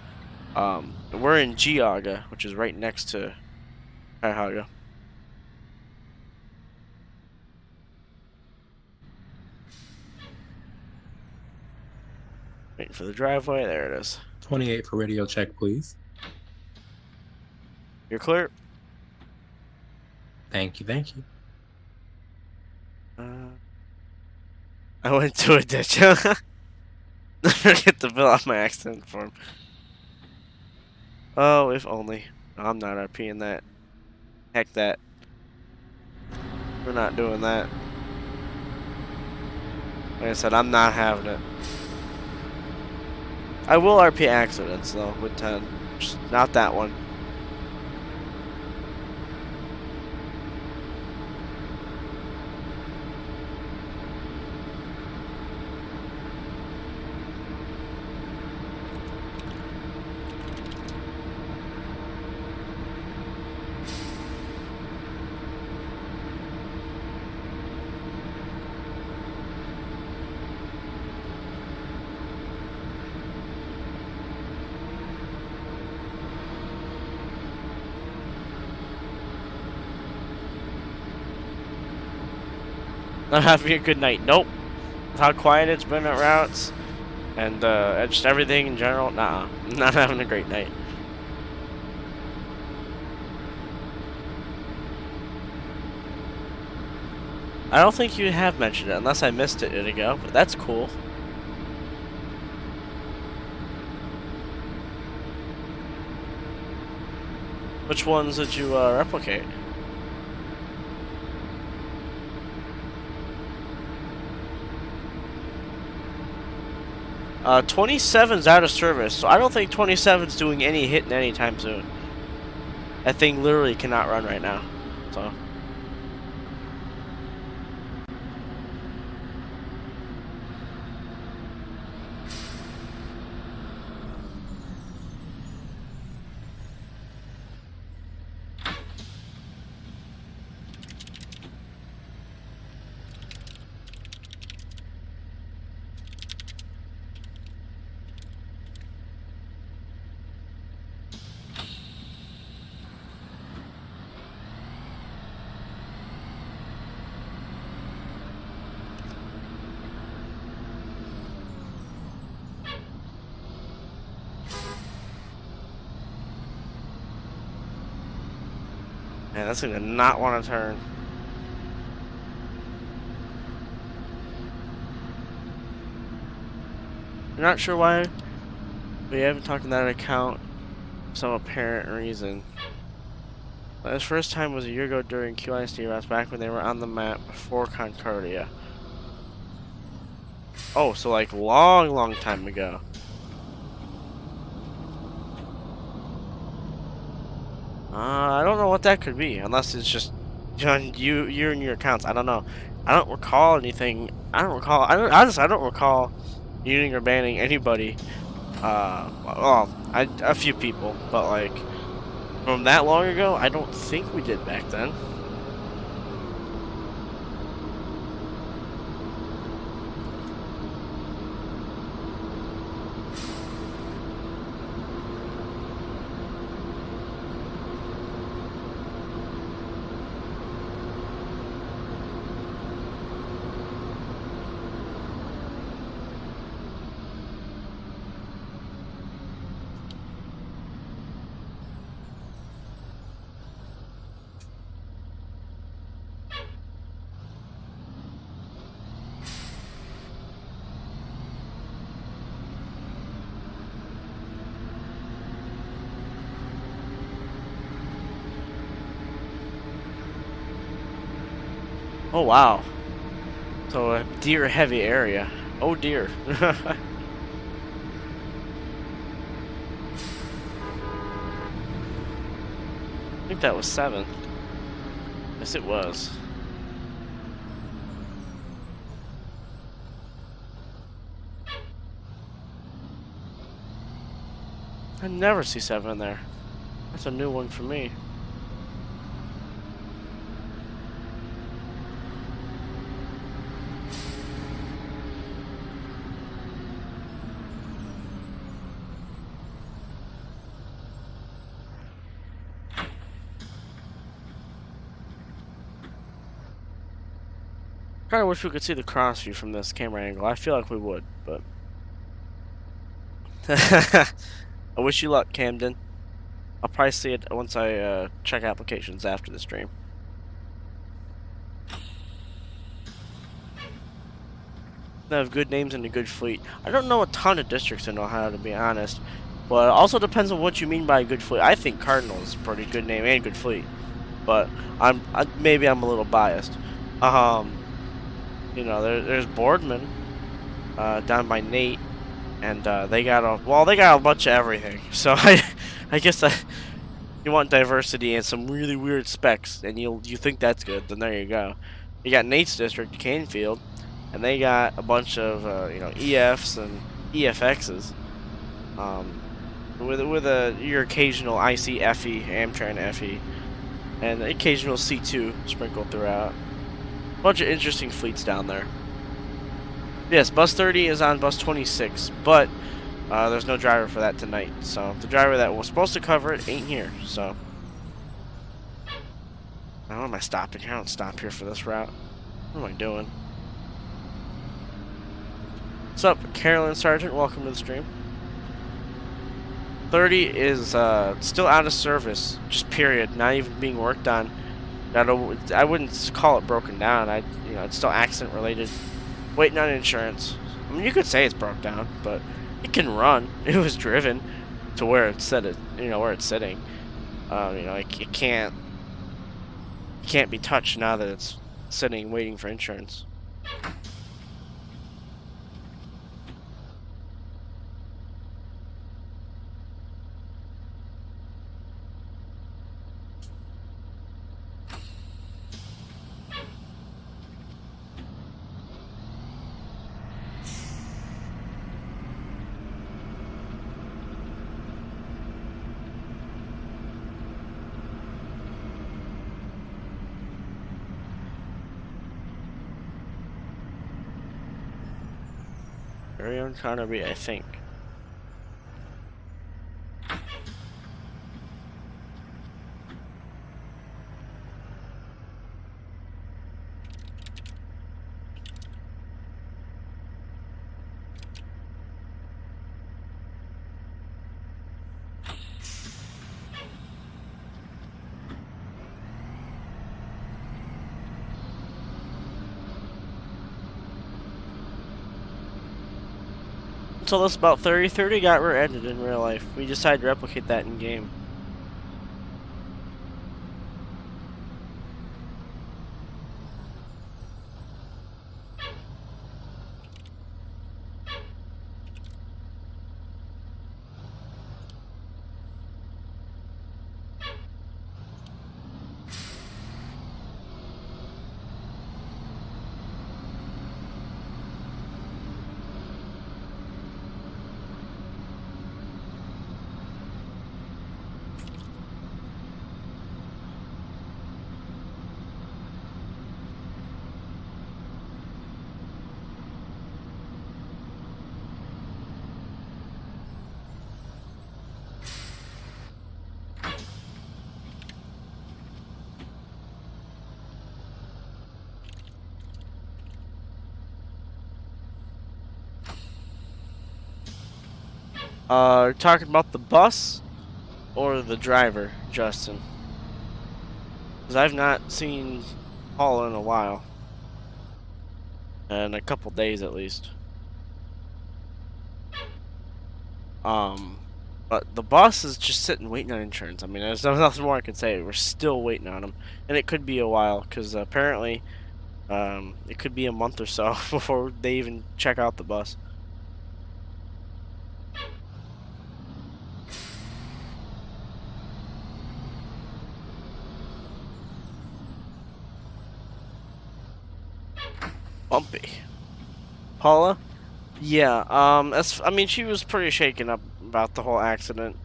We're in Geauga, which is right next to Cuyahoga. Waiting for the driveway. There it is. 28 for radio check, please. You're clear. Thank you, thank you. I went to a ditch. Never get the bill off my accident form. Oh, if only. I'm not RPing that. Heck that. We're not doing that. Like I said, I'm not having it. I will RP accidents though with 10. Just not that one. Not having a good night. Nope. With how quiet it's been at routes and just everything in general. Nah, not having a great night. I don't think you have mentioned it unless I missed it a minute ago, but that's cool. Which ones did you replicate? 27's out of service, so I don't think 27's doing any hitting anytime soon. That thing literally cannot run right now. So. Man, that's gonna not want to turn. I'm not sure why we haven't talked in that account for some apparent reason. But his first time was a year ago during CLSD Routes, back when they were on the map before Concordia. Oh, so like long time ago. I don't know what that could be, unless it's just you and your accounts. I don't know. I don't recall anything. I don't recall muting or banning anybody. Well, a few people, but like from that long ago, I don't think we did back then. Oh wow. So a deer heavy area. Oh dear. I think that was 7. Yes it was. I never see 7 in there. That's a new one for me. Kind of wish we could see the cross view from this camera angle. I feel like we would, but I wish you luck, Camden. I'll probably see it once I check applications after the stream. They have good names and a good fleet. I don't know a ton of districts in Ohio, to be honest, but it also depends on what you mean by a good fleet. I think Cardinal is a pretty good name and good fleet, but maybe I'm a little biased. You know, there's Boardman down by Nate, and they got a bunch of everything. So I guess you want diversity and some really weird specs, and you think that's good, then there you go. You got Nate's district, Canfield, and they got a bunch of you know, EFs and EFXs, with your occasional IC FE, Amtran FE, and the occasional C2 sprinkled throughout. Bunch of interesting fleets down there. Yes, bus 30 is on bus 26, but there's no driver for that tonight. So the driver that was supposed to cover it ain't here. So now, why am I stopping here? I don't stop here for this route. What am I doing? What's up, Carolyn Sargent? Welcome to the stream. 30 is still out of service, just period. Not even being worked on. I wouldn't call it broken down. You know, it's still accident related. Waiting on insurance. I mean, you could say it's broke down, but it can run. It was driven to where it's where it's sitting. You know, it can't be touched now that it's sitting waiting for insurance. Very uncounterable, I think. Told us about 30 got rear-ended in real life. We decided to replicate that in game. Talking about the bus or the driver, Justin? Because I've not seen Paula in a while. In a couple days at least. But the bus is just sitting waiting on insurance. I mean, there's nothing more I can say. We're still waiting on them. And it could be a while, because apparently it could be a month or so before they even check out the bus. Bumpy. Paula? Yeah, I mean, she was pretty shaken up about the whole accident.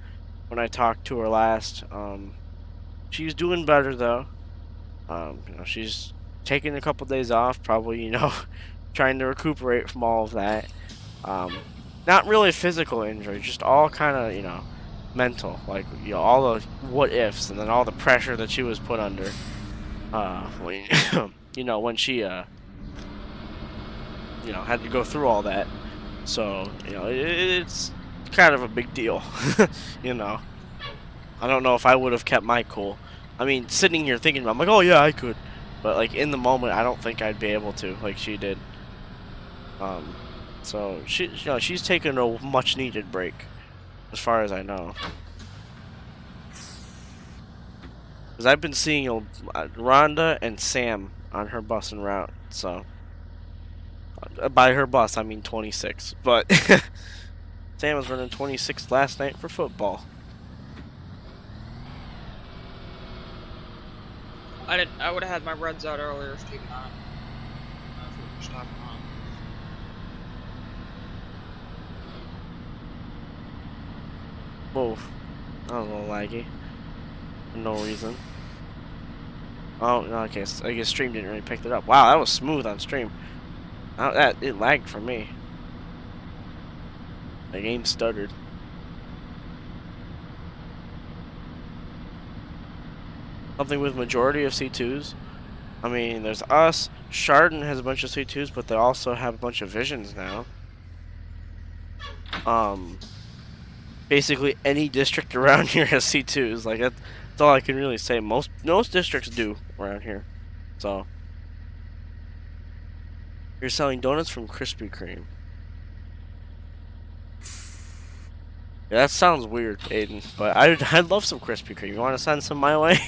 when I talked to her last. She's doing better though. You know, she's taking a couple days off, probably, you know, trying to recuperate from all of that. Not really physical injury, just all kind of, you know, mental, like, you know, all the what ifs and then all the pressure that she was put under. When, you know, when she, you know, had to go through all that. So, you know, it's kind of a big deal, you know. I don't know if I would have kept my cool. I mean, sitting here thinking, I'm like, oh yeah, I could. But, like, in the moment, I don't think I'd be able to, like she did. So, you know, she's taking a much-needed break, as far as I know. Because I've been seeing Rhonda and Sam on her bus en route, so... by her bus, I mean 26. But, Sam was running 26 last night for football. I would have had my reds out earlier if taken on. Whoa. That was a little laggy. For no reason. Oh, no, okay. I guess stream didn't really pick it up. Wow, that was smooth on stream. It lagged for me. The game stuttered. Something with majority of C2s. I mean, there's us. Chardon has a bunch of C2s, but they also have a bunch of Visions now. Basically any district around here has C2s. Like, that's all I can really say. Most districts do around here. So, you're selling donuts from Krispy Kreme. Yeah, that sounds weird, Aiden, but I'd love some Krispy Kreme. You want to send some my way?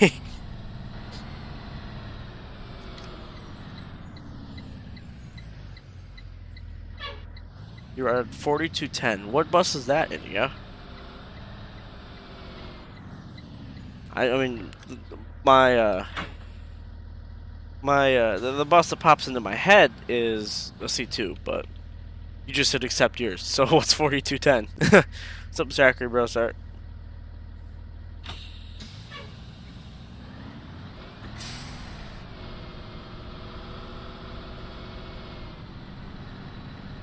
You're at 4210. What bus is that, India? I mean, the bus that pops into my head is a C2, but you just said accept yours. So what's 4210? What's up, Zachary Brosart?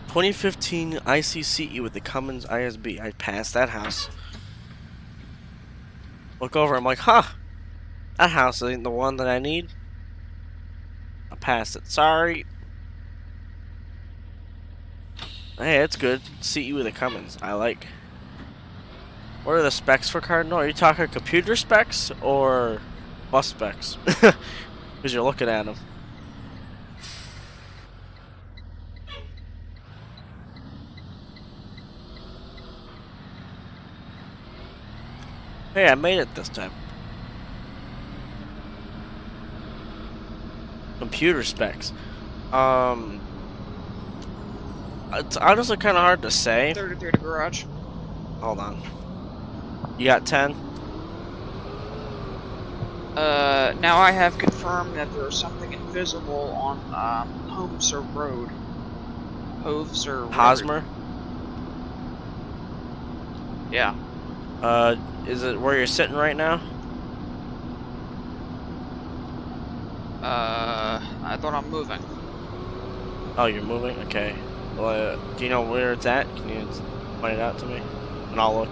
"2015 ICCE with the Cummins ISB. I passed that house. Look over, I'm like, huh, that house ain't the one that I need. I passed it. Sorry. Hey, it's good. CE with the Cummins. I like. What are the specs for Cardinal? Are you talking computer specs or bus specs? Because you're looking at them. Hey, I made it this time. Computer specs. It's honestly kind of hard to say. 33 to garage. Hold on. You got 10? Now I have confirmed that there is something invisible on, Hoveser Road. Hoveser Road. Hosmer? Yeah. Is it where you're sitting right now? I thought I'm moving. Oh, you're moving? Okay. Well, do you know where it's at? Can you point it out to me? And I'll look.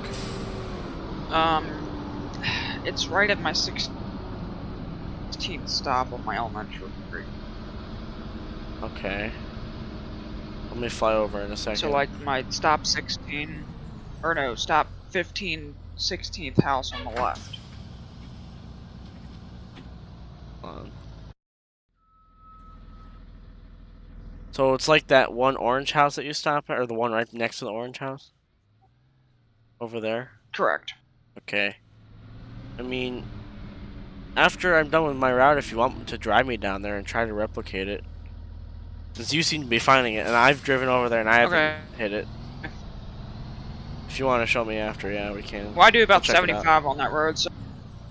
It's right at my 16th stop on my elementary. Okay. Let me fly over in a second. So, like, my stop 16, or no, stop 15, 16th house on the left. Hold on. So it's like that one orange house that you stop at, or the one right next to the orange house? Over there? Correct. Okay. I mean, after I'm done with my route, if you want to drive me down there and try to replicate it. Since you seem to be finding it, and I've driven over there and I haven't hit it. If you want to show me after, yeah, we can. Well, I do about 75 on that road, so...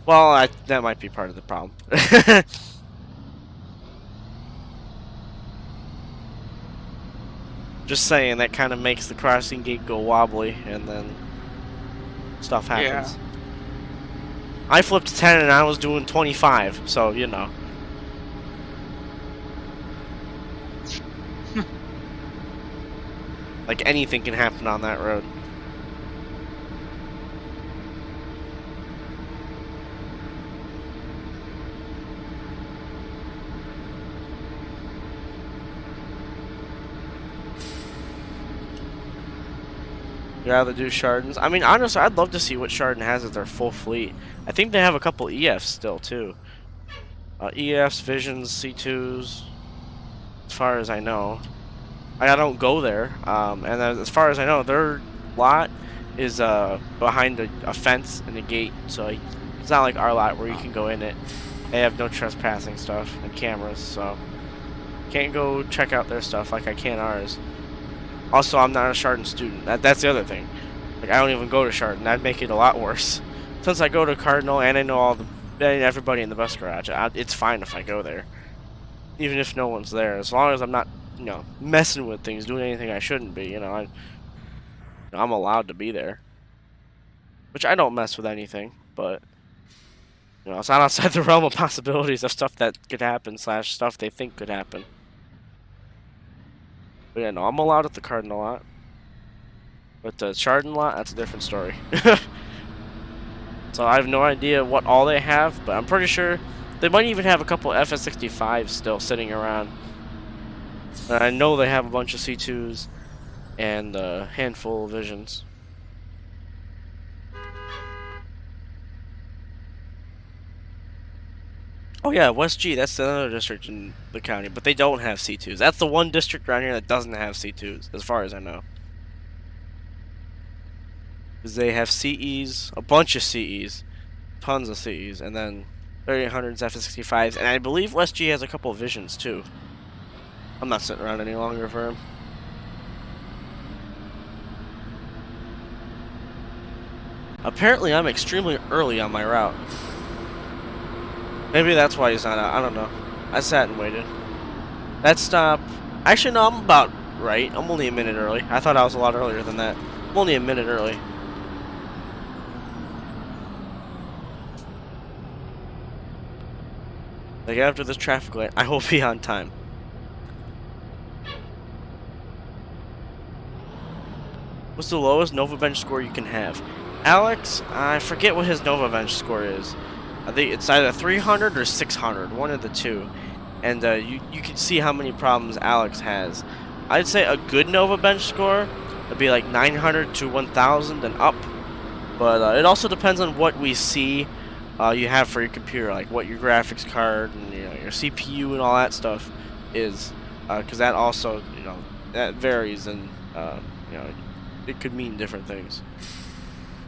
Well, that might be part of the problem. Just saying, that kind of makes the crossing gate go wobbly, and then stuff happens. I flipped 10 and I was doing 25, so you know. Like anything can happen on that road. You'd rather do Chardons? I mean, honestly, I'd love to see what Chardon has as their full fleet. I think they have a couple EFs still, too. EFs, Visions, C2s, as far as I know. I don't go there, and as far as I know, their lot is behind a fence and a gate, so it's not like our lot where you can go in it. They have no trespassing stuff and cameras, so can't go check out their stuff like I can ours. Also, I'm not a Chardon student. That's the other thing. Like, I don't even go to Chardon. That'd make it a lot worse. Since I go to Cardinal and I know everybody in the bus garage, it's fine if I go there. Even if no one's there. As long as I'm not, messing with things, doing anything I shouldn't be, I'm allowed to be there. Which I don't mess with anything, but, it's not outside the realm of possibilities of stuff that could happen / stuff they think could happen. But yeah, no, I'm allowed at the Cardinal lot. But the Chardon lot, that's a different story. So I have no idea what all they have, but I'm pretty sure they might even have a couple FS65s still sitting around. And I know they have a bunch of C2s and a handful of Visions. Oh yeah, West G, that's another district in the county, but they don't have C2s. That's the one district around here that doesn't have C2s, as far as I know. Because they have CEs, a bunch of CEs, tons of CEs, and then 3800s, F65s, and I believe West G has a couple of Visions too. I'm not sitting around any longer for him. Apparently I'm extremely early on my route. Maybe that's why he's not out. I don't know. I sat and waited. That stop... Actually, no, I'm about right. I'm only a minute early. I thought I was a lot earlier than that. I'm only a minute early. Like, after this traffic light, I will be on time. What's the lowest Nova Bench score you can have? Alex, I forget what his Nova Bench score is. I think it's either 300 or 600, one of the two. And you can see how many problems Alex has. I'd say a good Nova Bench score would be like 900 to 1000 and up. But it also depends on what we see you have for your computer, like what your graphics card and your CPU and all that stuff is. Because that also, that varies and, it could mean different things.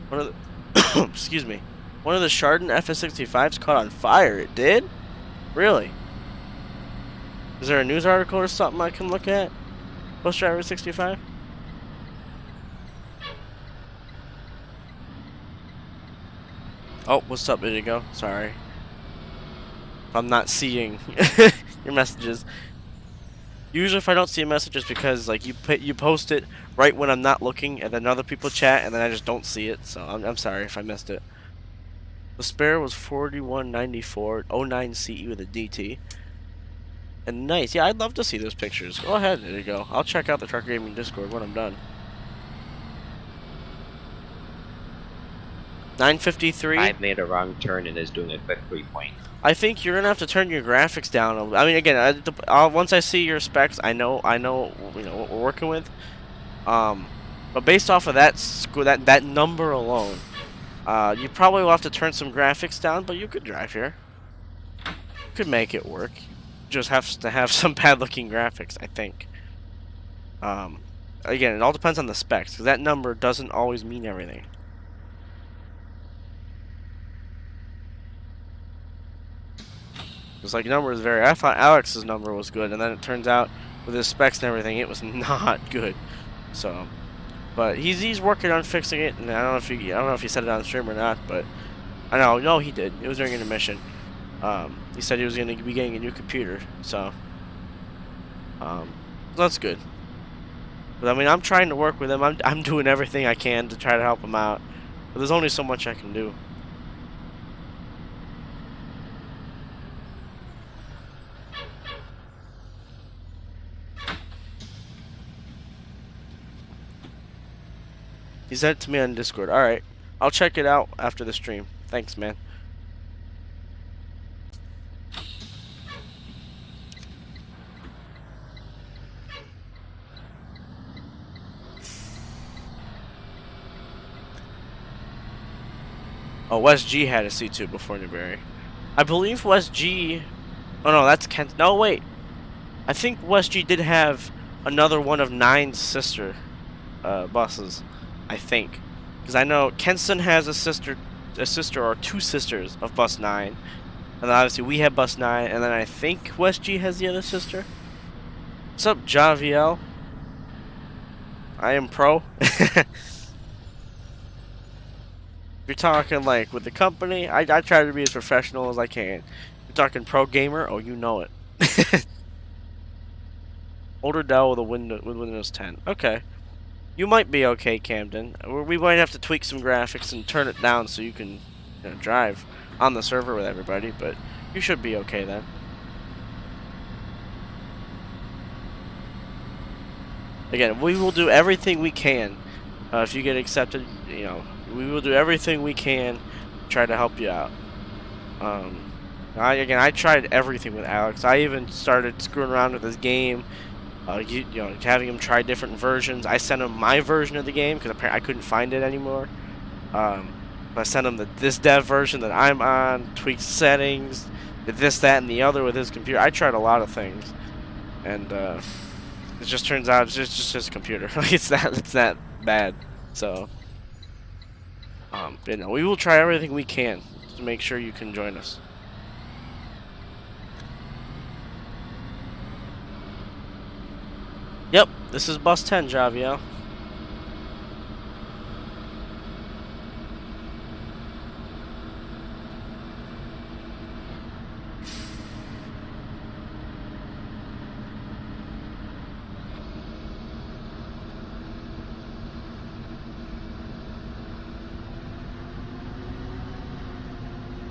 One of the excuse me. One of the Chardon FS65s caught on fire. It did? Really? Is there a news article or something I can look at? Bus Driver 65? Oh, what's up, Indigo? Sorry. I'm not seeing your messages. Usually if I don't see a message, it's because like you post it right when I'm not looking, and then other people chat, and then I just don't see it. So I'm sorry if I missed it. The spare was 4194, 09 CE with a DT. And nice. Yeah, I'd love to see those pictures. Go ahead, there you go. I'll check out the Truck Gaming Discord when I'm done. 953. I made a wrong turn and is doing a quick 3-point. I think you're gonna have to turn your graphics down. I mean, again, once I see your specs, I know, what we're working with. But based off of that number alone, you probably will have to turn some graphics down. But you could drive here. You could make it work. Just have to have some bad-looking graphics, I think. Again, it all depends on the specs, because that number doesn't always mean everything. It's like numbers vary. I thought Alex's number was good, and then it turns out with his specs and everything, it was not good. So, but he's working on fixing it, and I don't know if he said it on stream or not, but I know, no, he did. It was during intermission. He said he was going to be getting a new computer, so that's good. But I mean, I'm trying to work with him. I'm doing everything I can to try to help him out, but there's only so much I can do. He sent it to me on Discord. Alright. I'll check it out after the stream. Thanks, man. Oh, West G had a C2 before Newberry. I believe West G... Oh no, that's Kent. No, wait. I think West G did have another one of 9 sister buses. I think. Because I know Kenston has a sister or 2 sisters of Bus 9. And then obviously we have Bus 9. And then I think West G has the other sister. What's up, Javiel? I am pro. You're talking like with the company, I try to be as professional as I can. You're talking pro gamer, oh you know it. Older Dell with Windows 10. Okay. You might be okay, Camden. We might have to tweak some graphics and turn it down so you can drive on the server with everybody, but you should be okay then. Again, we will do everything we can. If you get accepted, we will do everything we can to try to help you out. I tried everything with Alex. I even started screwing around with his game. Having him try different versions. I sent him my version of the game because apparently I couldn't find it anymore. I sent him this dev version that I'm on, tweaked settings, did this, that, and the other with his computer. I tried a lot of things, and it just turns out it's just his computer. Like it's that bad. So, we will try everything we can to make sure you can join us. Yep, this is Bus 10, Javier.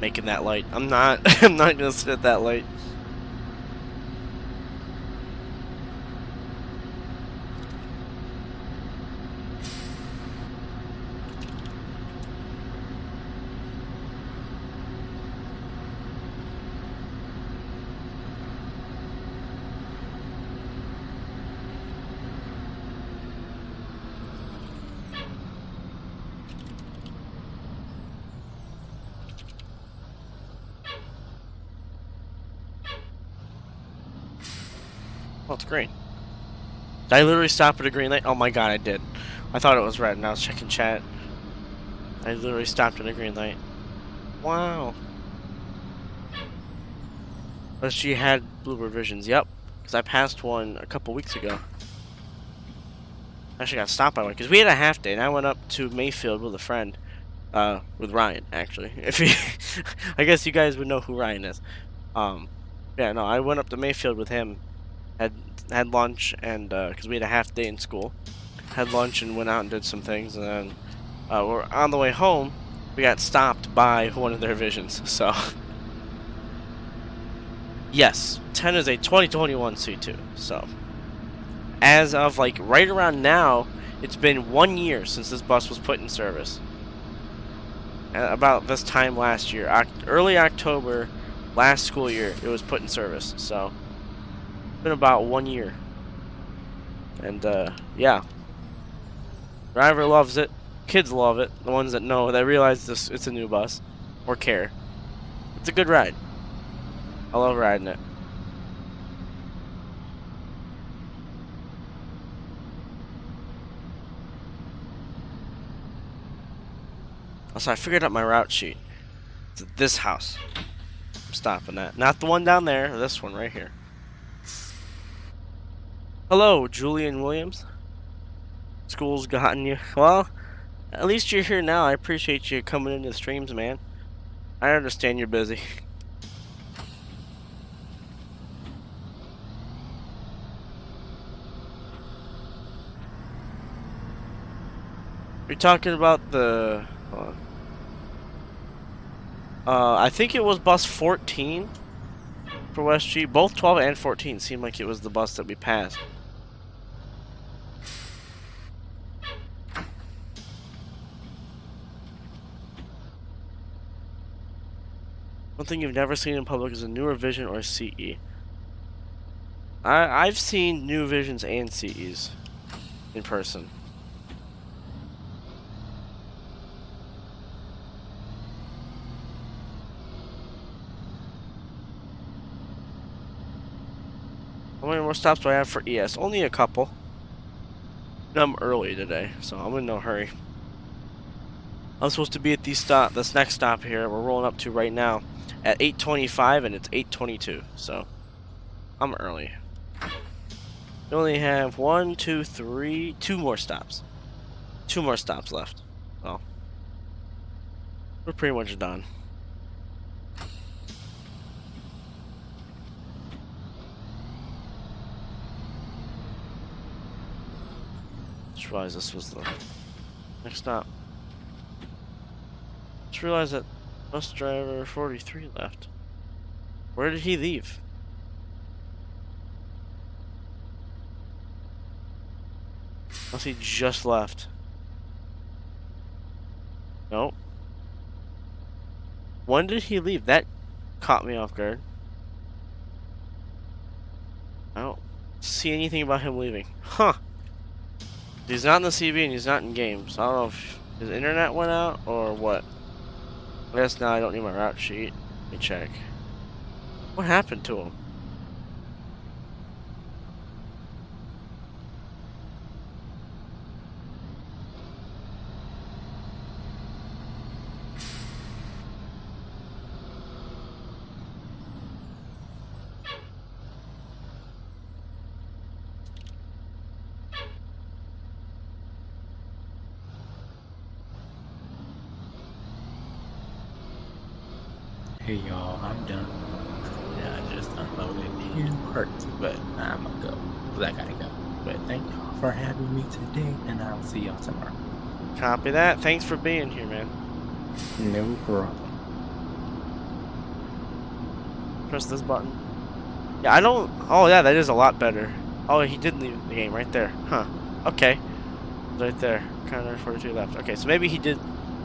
Making that light. I'm not gonna sit at that light. Oh, it's green. Did I literally stop at a green light? Oh my god, I did. I thought it was red, and I was checking chat. I literally stopped at a green light. Wow. But she had blue revisions. Yep. Because I passed one a couple weeks ago. I actually got stopped by one. Because we had a half day, and I went up to Mayfield with a friend. With Ryan, actually. I guess you guys would know who Ryan is. Yeah, no, I went up to Mayfield with him. Had lunch, and because we had a half day in school, had lunch and went out and did some things, and then we're on the way home. We got stopped by one of their visions. So yes, 10 is a 2021 C2. So as of like right around now, it's been 1 year since this bus was put in service. About this time last year, early October last school year, it was put in service. So been about 1 year, and yeah, driver loves it, kids love it, the ones that know, that realize it's a new bus or care. It's a good ride. I love riding it. Also, I figured out my route sheet. It's at this house. I'm stopping at, not the one down there, this one right here. Hello, Julian Williams. School's gotten you. Well, at least you're here now. I appreciate you coming into the streams, man. I understand you're busy. You're talking about the... Hold on. I think it was bus 14 for West G. Both 12 and 14 seemed like it was the bus that we passed. One thing you've never seen in public is a newer Vision or CE. I've seen new Visions and CEs in person. How many more stops do I have for ES? Only a couple. And I'm early today, so I'm in no hurry. I'm supposed to be at this next stop here we're rolling up to right now at 8:25, and it's 8:22, so I'm early. We only have 2 more stops. 2 more stops left. Well, we're pretty much done. Just realized this was the next stop. Just realized that bus driver 43 left. Where did he leave? Unless he just left. Nope. When did he leave? That caught me off guard. I don't see anything about him leaving. Huh. He's not in the CB and he's not in games. I don't know if his internet went out or what. I guess now I don't need my route sheet. Let me check. What happened to him? Hey y'all, I'm done. Yeah, I just unloaded in part 2, but I'm gonna go. Cause I gotta go. But thank y'all for having me today, and I'll see y'all tomorrow. Copy that. Thanks for being here, man. No problem. Press this button. Yeah, I don't... Oh, yeah, that is a lot better. Oh, he did leave the game right there. Huh. Okay. Right there. Counter 42 left. Okay, so maybe he did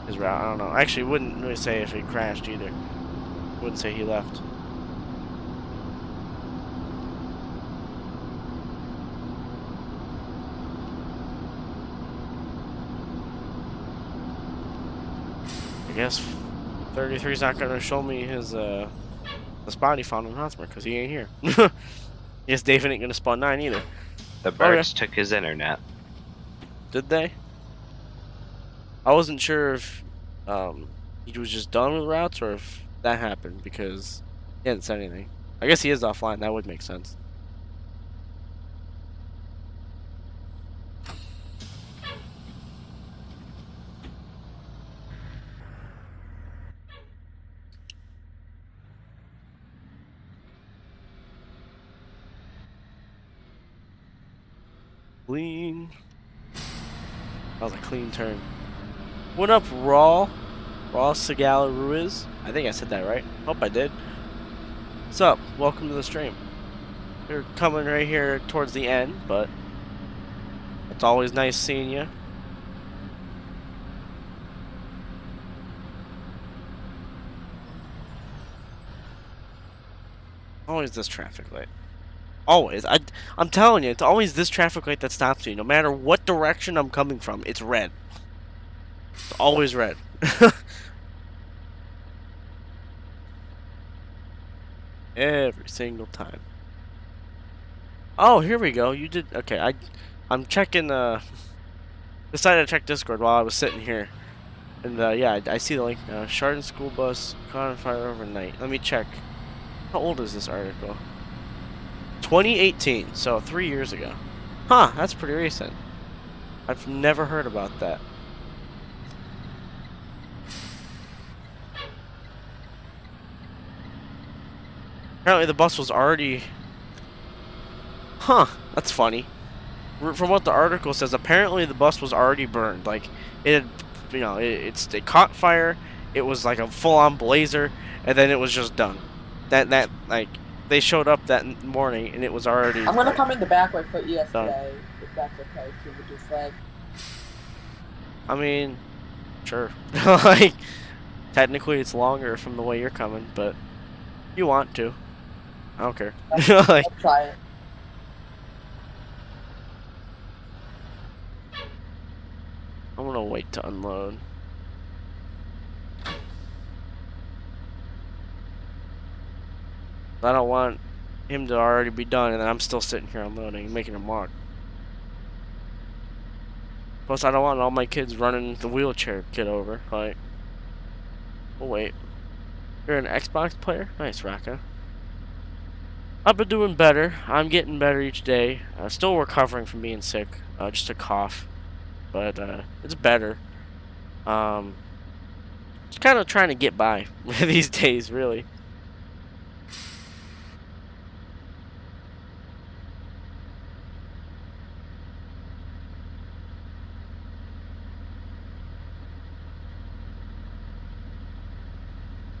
his route. I don't know. Actually, wouldn't really say if he crashed either. Wouldn't say he left. I guess 33's not gonna show me his the spot he found in Hotspur because he ain't here. I guess David ain't gonna spawn 9 either. The birds took his internet. Did they? I wasn't sure if he was just done with routes or if that happened because he hadn't said anything. I guess he is offline. That would make sense. Clean. That was a clean turn. What up, Raw Segala Ruiz? I think I said that right. Hope I did. What's up? Welcome to the stream. We're coming right here towards the end, but it's always nice seeing you. Always this traffic light. Always. I'm telling you, it's always this traffic light that stops you. No matter what direction I'm coming from, it's red. It's always red. Every single time. Oh, here we go. You did okay. I'm checking. Decided to check Discord while I was sitting here, and yeah, I see the link. Chardon school bus caught on fire overnight. Let me check. How old is this article? 2018, so 3 years ago. Huh, that's pretty recent. I've never heard about that. Apparently the bus was already... Huh, that's funny. From what the article says, apparently the bus was already burned. Like, it had, you know, it caught fire, it was like a full-on blazer, and then it was just done. That like, they showed up that morning, and it was already... I'm gonna come in the back way for ES today, if that's okay, to reduce lag. I mean, sure. Like, technically it's longer from the way you're coming, but... You want to. I don't care. I'll Like, try it. I'm gonna wait to unload. I don't want him to already be done and then I'm still sitting here unloading, making him walk. Plus, I don't want all my kids running the wheelchair kid over. Like, oh wait, you're an Xbox player? Nice, Raka. I've been doing better. I'm getting better each day. Still recovering from being sick. Just a cough, but it's better. Just kind of trying to get by these days, really.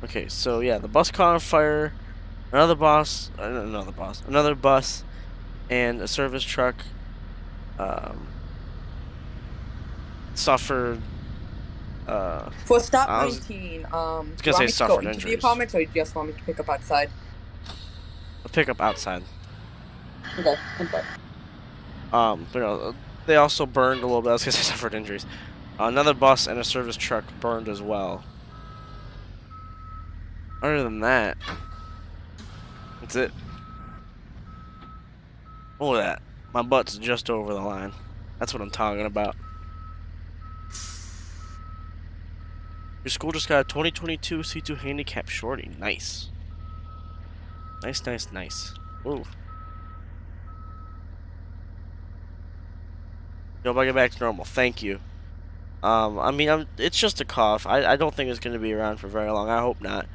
Okay, so yeah, the bus caught on fire. Another bus, and a service truck suffered. For stop I was 19, do you gonna want say me to go suffered into the injuries. apartments, or do you just want me to pick up outside? A pickup outside. Okay, inside. But they also burned a little bit. I was gonna say suffered injuries. Another bus and a service truck burned as well. Other than that, that's it. Look at that. My butt's just over the line. That's what I'm talking about. Your school just got a 2022 C2 handicap shorty. Nice. Nice, nice, nice. Ooh. Hope I get back to normal. Thank you. I mean, it's just a cough. I don't think it's going to be around for very long. I hope not.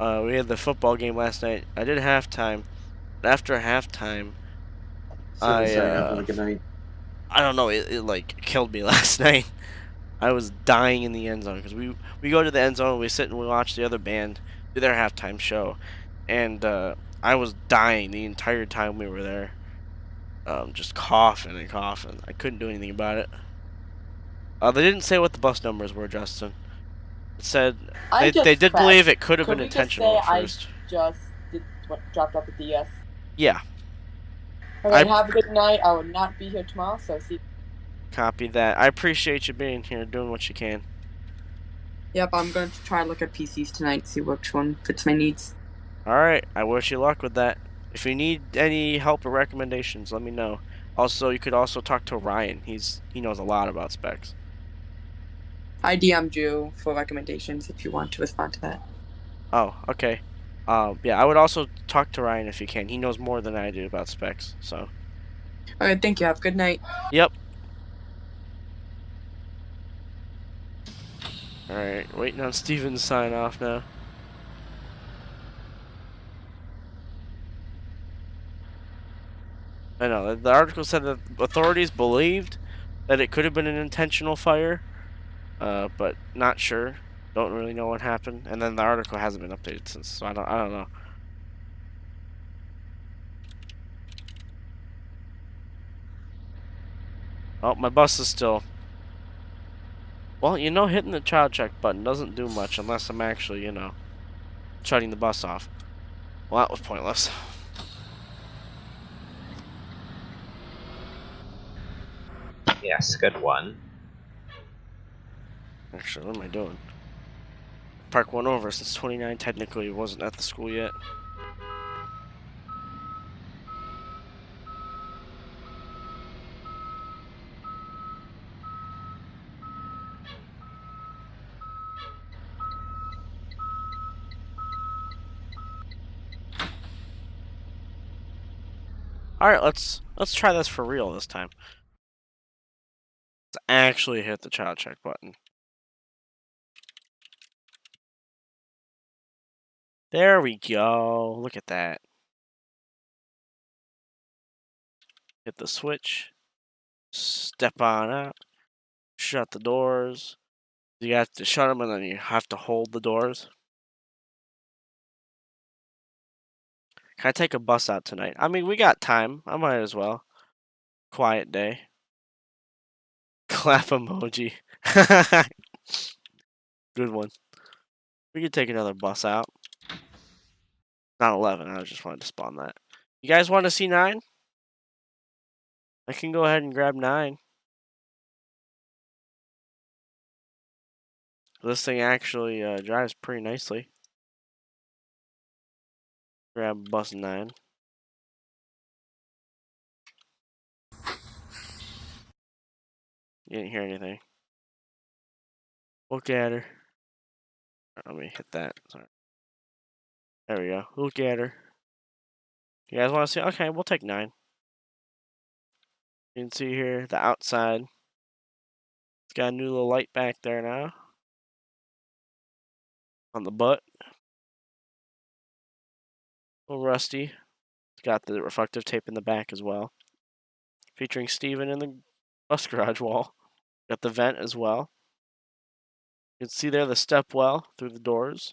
We had the football game last night. I did halftime. After halftime, So signing off. Have a good night. I don't know. It like killed me last night. I was dying in the end zone because we go to the end zone. We sit and we watch the other band do their halftime show, and I was dying the entire time we were there. Just coughing and coughing. I couldn't do anything about it. They didn't say what the bus numbers were, Justin. It said they did believe it could have been intentional at first. I just dropped off the DS. Yeah. Okay, have a good night. I will not be here tomorrow, so see. Copy that. I appreciate you being here, doing what you can. Yep, I'm going to try and look at PCs tonight, see which one fits my needs. Alright, I wish you luck with that. If you need any help or recommendations, let me know. Also, you could also talk to Ryan. He knows a lot about specs. I DM'd you for recommendations if you want to respond to that. Oh, okay. Yeah, I would also talk to Ryan if you can. He knows more than I do about specs, so. Alright, thank you. Have a good night. Yep. Alright, waiting on Steven's sign off now. I know, the article said that authorities believed that it could have been an intentional fire, but not sure. Don't really know what happened. And then the article hasn't been updated since, so I don't know. Oh, my bus is still. Well, hitting the child check button doesn't do much unless I'm actually, shutting the bus off. Well, that was pointless. Yes, good one. Actually, what am I doing? Park one over since 29 technically wasn't at the school yet. Alright, let's try this for real this time. Let's actually hit the child check button. There we go. Look at that. Hit the switch. Step on out. Shut the doors. You have to shut them and then you have to hold the doors. Can I take a bus out tonight? I mean, we got time. I might as well. Quiet day. Clap emoji. Good one. We could take another bus out. Not 11. I just wanted to spawn that. You guys want to see 9? I can go ahead and grab 9. This thing actually drives pretty nicely. Grab bus 9. You didn't hear anything. Look at her. Let me hit that. Sorry. There we go. Look at her. You guys want to see? Okay, we'll take 9. You can see here the outside. It's got a new little light back there now. On the butt. A little rusty. It's got the reflective tape in the back as well. Featuring Steven in the bus garage wall. Got the vent as well. You can see there the step well through the doors.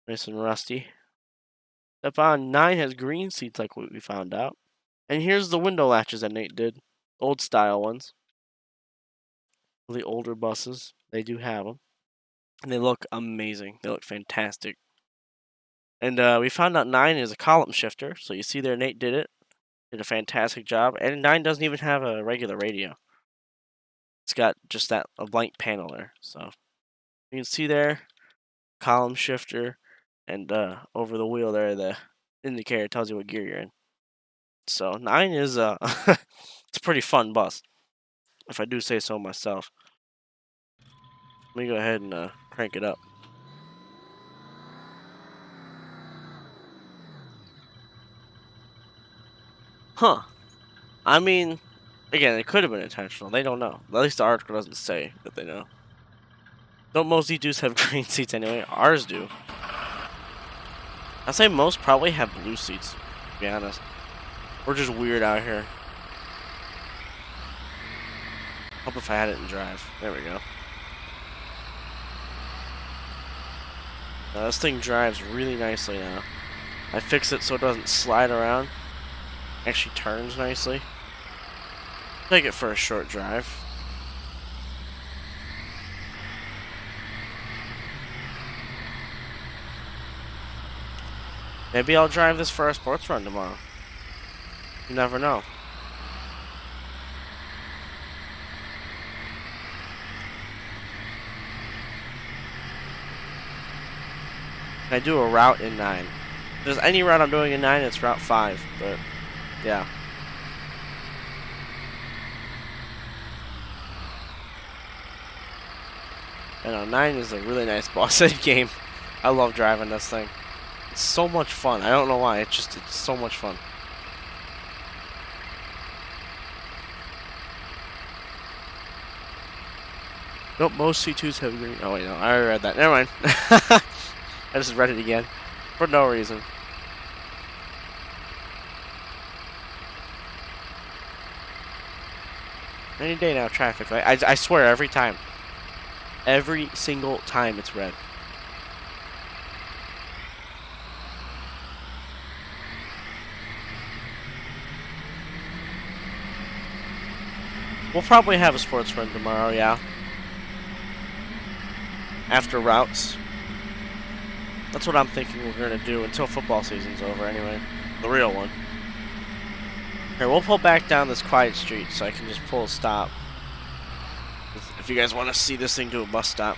Nice and rusty. Step on 9 has green seats like what we found out. And here's the window latches that Nate did. Old style ones. The older buses. They do have them. And they look amazing. They look fantastic. And we found out 9 is a column shifter. So you see there Nate did it. Did a fantastic job. And 9 doesn't even have a regular radio. It's got just that a blank panel there. So you can see there, column shifter, and over the wheel there, the indicator tells you what gear you're in. So 9 is it's a pretty fun bus, if I do say so myself. Let me go ahead and crank it up. Huh. I mean, again, it could have been intentional. They don't know. At least the article doesn't say that they know. Don't most E2s have green seats anyway? Ours do. I'd say most probably have blue seats, to be honest. We're just weird out here. Hope if I had it in drive. There we go. Now, this thing drives really nicely now. I fixed it so it doesn't slide around. Actually turns nicely. Take it for a short drive. Maybe I'll drive this for a sports run tomorrow. You never know. I do a route in 9. If there's any route I'm doing in 9, it's Route 5, but yeah. I know, 9 is a really nice boss game. I love driving this thing. It's so much fun. I don't know why, it's so much fun. Nope, most C2s have green. Oh wait, no, I already read that. Never mind. I just read it again. For no reason. Any day now, traffic light. I swear, every time. Every single time it's red. We'll probably have a sports run tomorrow, yeah. After routes. That's what I'm thinking we're going to do until football season's over anyway. The real one. Here, we'll pull back down this quiet street so I can just pull a stop. If you guys want to see this thing do a bus stop.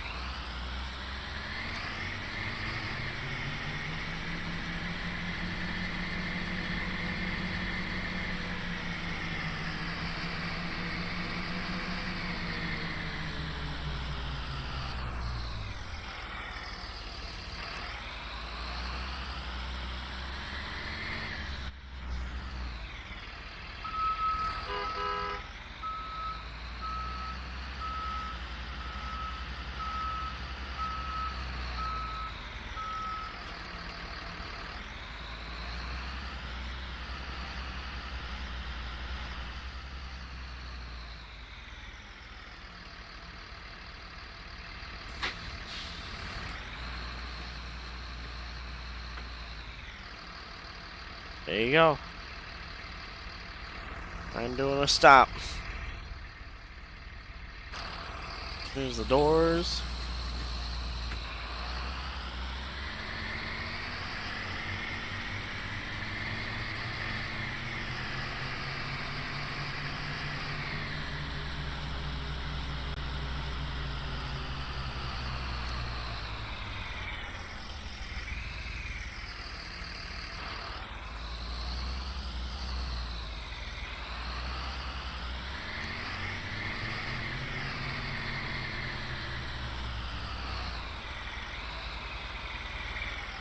There you go. I'm doing a stop. Here's the doors.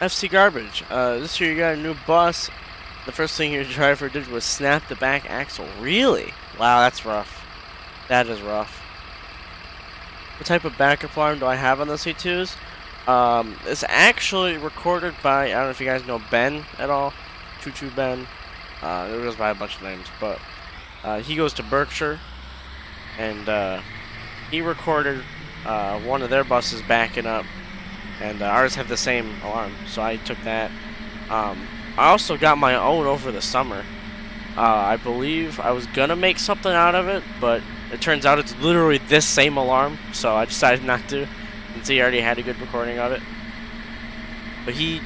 FC Garbage. This year you got a new bus. The first thing your driver did was snap the back axle. Really? Wow, that's rough. That is rough. What type of backup alarm do I have on the C2s? It's actually recorded by, I don't know if you guys know Ben at all. Choo Choo Ben. It goes by a bunch of names, but he goes to Berkshire, and he recorded one of their buses backing up, and ours have the same alarm, so I took that. I also got my own over the summer. I believe I was gonna make something out of it, but it turns out it's literally this same alarm, so I decided not to, since he already had a good recording of it. But he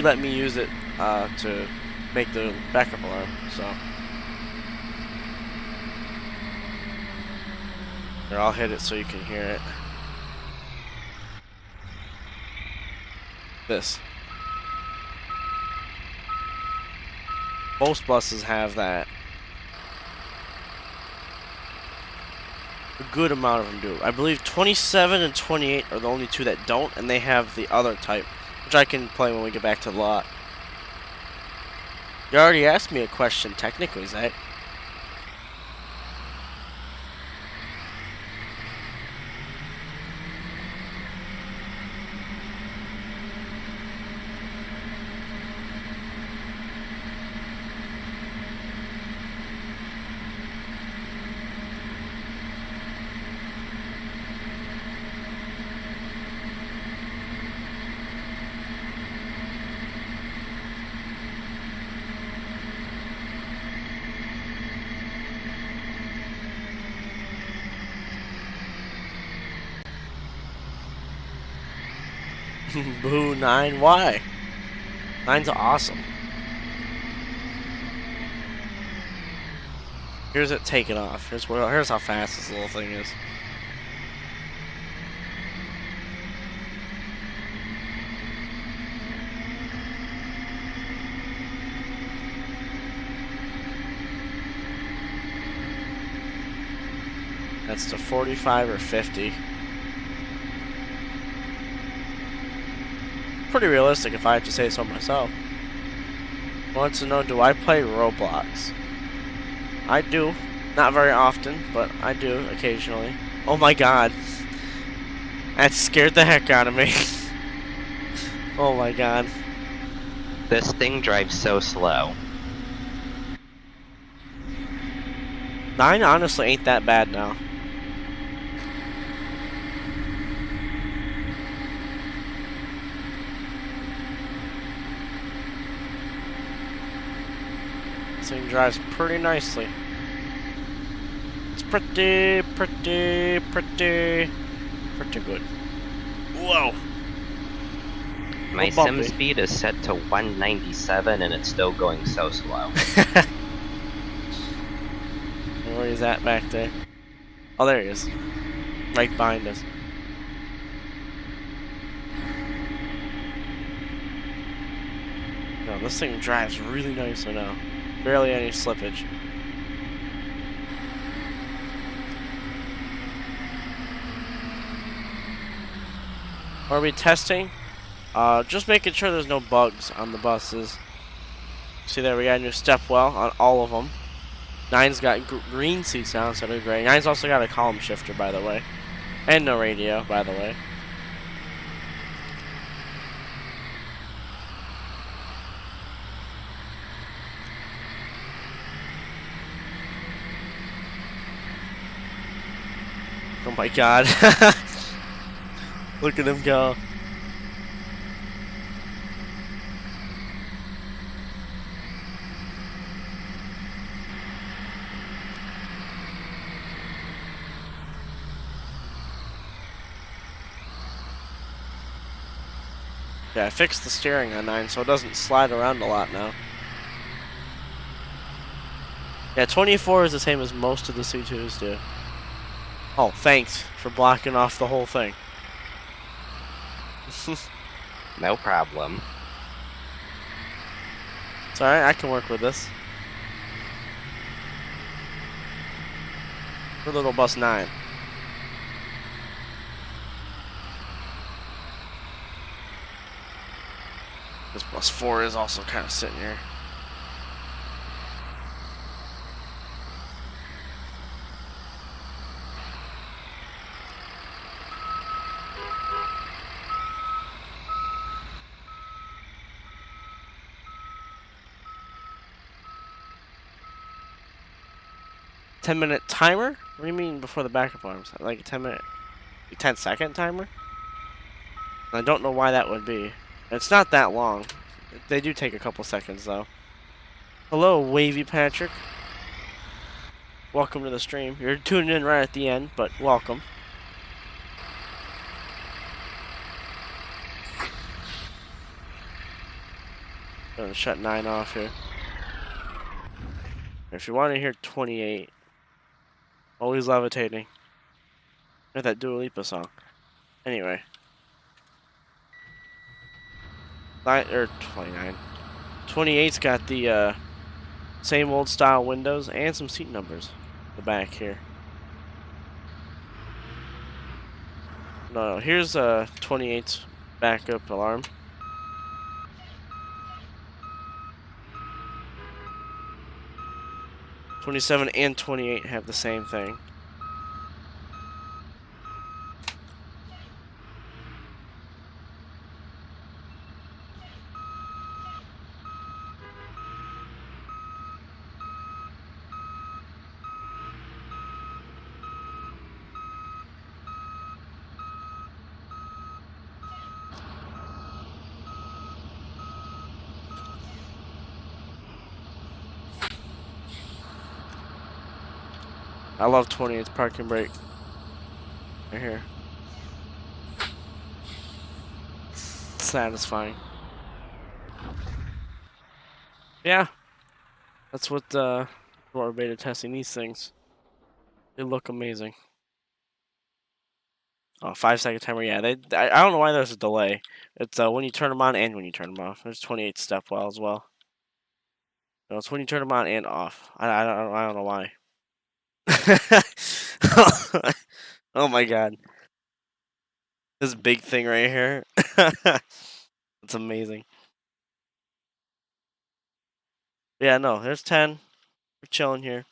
let me use it to make the backup alarm, so. Here, I'll hit it so you can hear it. This. Most buses have that. A good amount of them do. I believe 27 and 28 are the only two that don't, and they have the other type, which I can play when we get back to the lot. You already asked me a question, technically, Zach. Boo, 9. Why? 9's awesome. Here's it taking off. Here's how fast this little thing is. That's to 45 or 50. Pretty realistic if I have to say so myself. Wants to know, do I play Roblox? I do. Not very often, but I do occasionally. Oh my god. That scared the heck out of me. Oh my god. This thing drives so slow. 9 honestly ain't that bad now. This thing drives pretty nicely. It's pretty good. Whoa! My sim speed is set to 197 and it's still going so slow. Where is that back there? Oh, there he is. Right behind us. No, this thing drives really nicely now. Barely any slippage. Are we testing? Just making sure there's no bugs on the buses. See there, we got a new stepwell on all of them. 9's got green seats now instead of gray. 9's also got a column shifter, by the way. And no radio, by the way. Oh my god. Look at him go. Yeah, I fixed the steering on 9 so it doesn't slide around a lot now. Yeah, 24 is the same as most of the C2s do. Oh, thanks for blocking off the whole thing. No problem. It's alright, I can work with this. For little bus 9. This bus 4 is also kind of sitting here. $10-minute timer? What do you mean before the backup alarms? Like a 10-minute, 10-second timer? I don't know why that would be. It's not that long. They do take a couple seconds though. Hello, Wavy Patrick. Welcome to the stream. You're tuning in right at the end, but welcome. Gonna shut 9 off here. If you want to hear 28, always levitating. Or that Dua Lipa song. Anyway. 29. 28's got the same old style windows and some seat numbers in the back here. No, here's 28's backup alarm. '27 and 28 have the same thing. I love 28's parking brake. Right here. Satisfying. Yeah. That's what we're beta testing these things. They look amazing. Oh, 5-second timer. Yeah, I don't know why there's a delay. It's when you turn them on and when you turn them off. There's 28 stepwell as well. No, it's when you turn them on and off. I don't know why. Oh my god. This big thing right here. It's amazing. Yeah, no, there's 10. We're chilling here.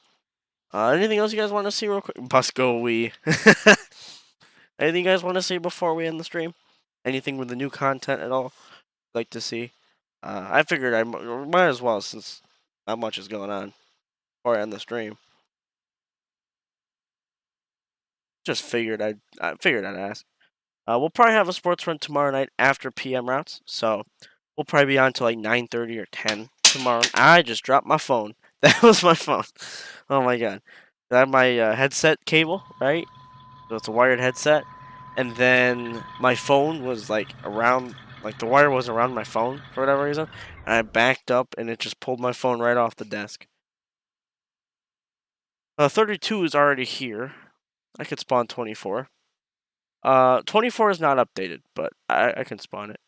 Anything else you guys want to see real quick? Bus go we. Anything you guys want to see before we end the stream? Anything with the new content at all? Like to see? I figured I might as well since not much is going on before I end the stream. Just figured I figured I'd ask. We'll probably have a sports run tomorrow night after PM routes, so we'll probably be on till like 9:30 or 10 tomorrow. I just dropped my phone. That was my phone. Oh my god. I have my headset cable, right? So it's a wired headset, and then my phone was like around, like the wire was around my phone for whatever reason, and I backed up and it just pulled my phone right off the desk. 32 is already here. I could spawn 24. 24 is not updated, but I can spawn it.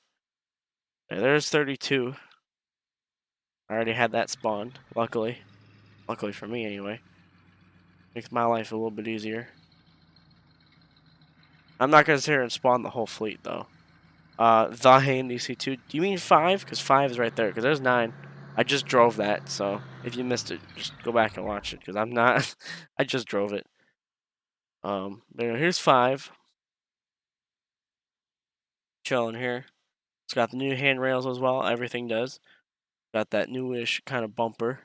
Yeah, there's 32. I already had that spawned, luckily. Luckily for me, anyway. Makes my life a little bit easier. I'm not going to sit here and spawn the whole fleet, though. The Handy C2. Do you mean 5? Because 5 is right there. Because there's 9. I just drove that, so if you missed it, just go back and watch it. Because I'm not... I just drove it. But here's 5. Chilling here. It's got the new handrails as well. Everything does. Got that newish kind of bumper.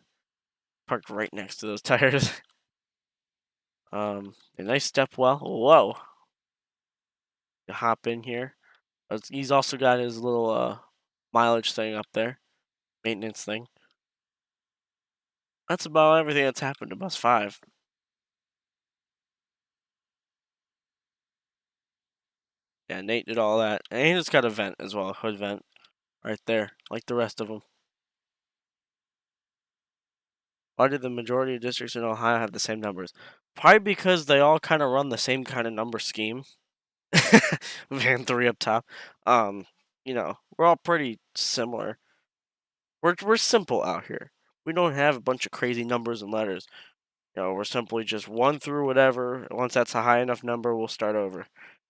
Parked right next to those tires. A nice step well. Whoa. You hop in here. He's also got his little mileage thing up there. Maintenance thing. That's about everything that's happened to Bus 5. Yeah, Nate did all that. And it's got a vent as well. A hood vent. Right there. Like the rest of them. Why did the majority of districts in Ohio have the same numbers? Probably because they all kind of run the same kind of number scheme. Van 3 up top. You know, we're all pretty similar. We're simple out here. We don't have a bunch of crazy numbers and letters. You know, we're simply just 1 through whatever. Once that's a high enough number, we'll start over.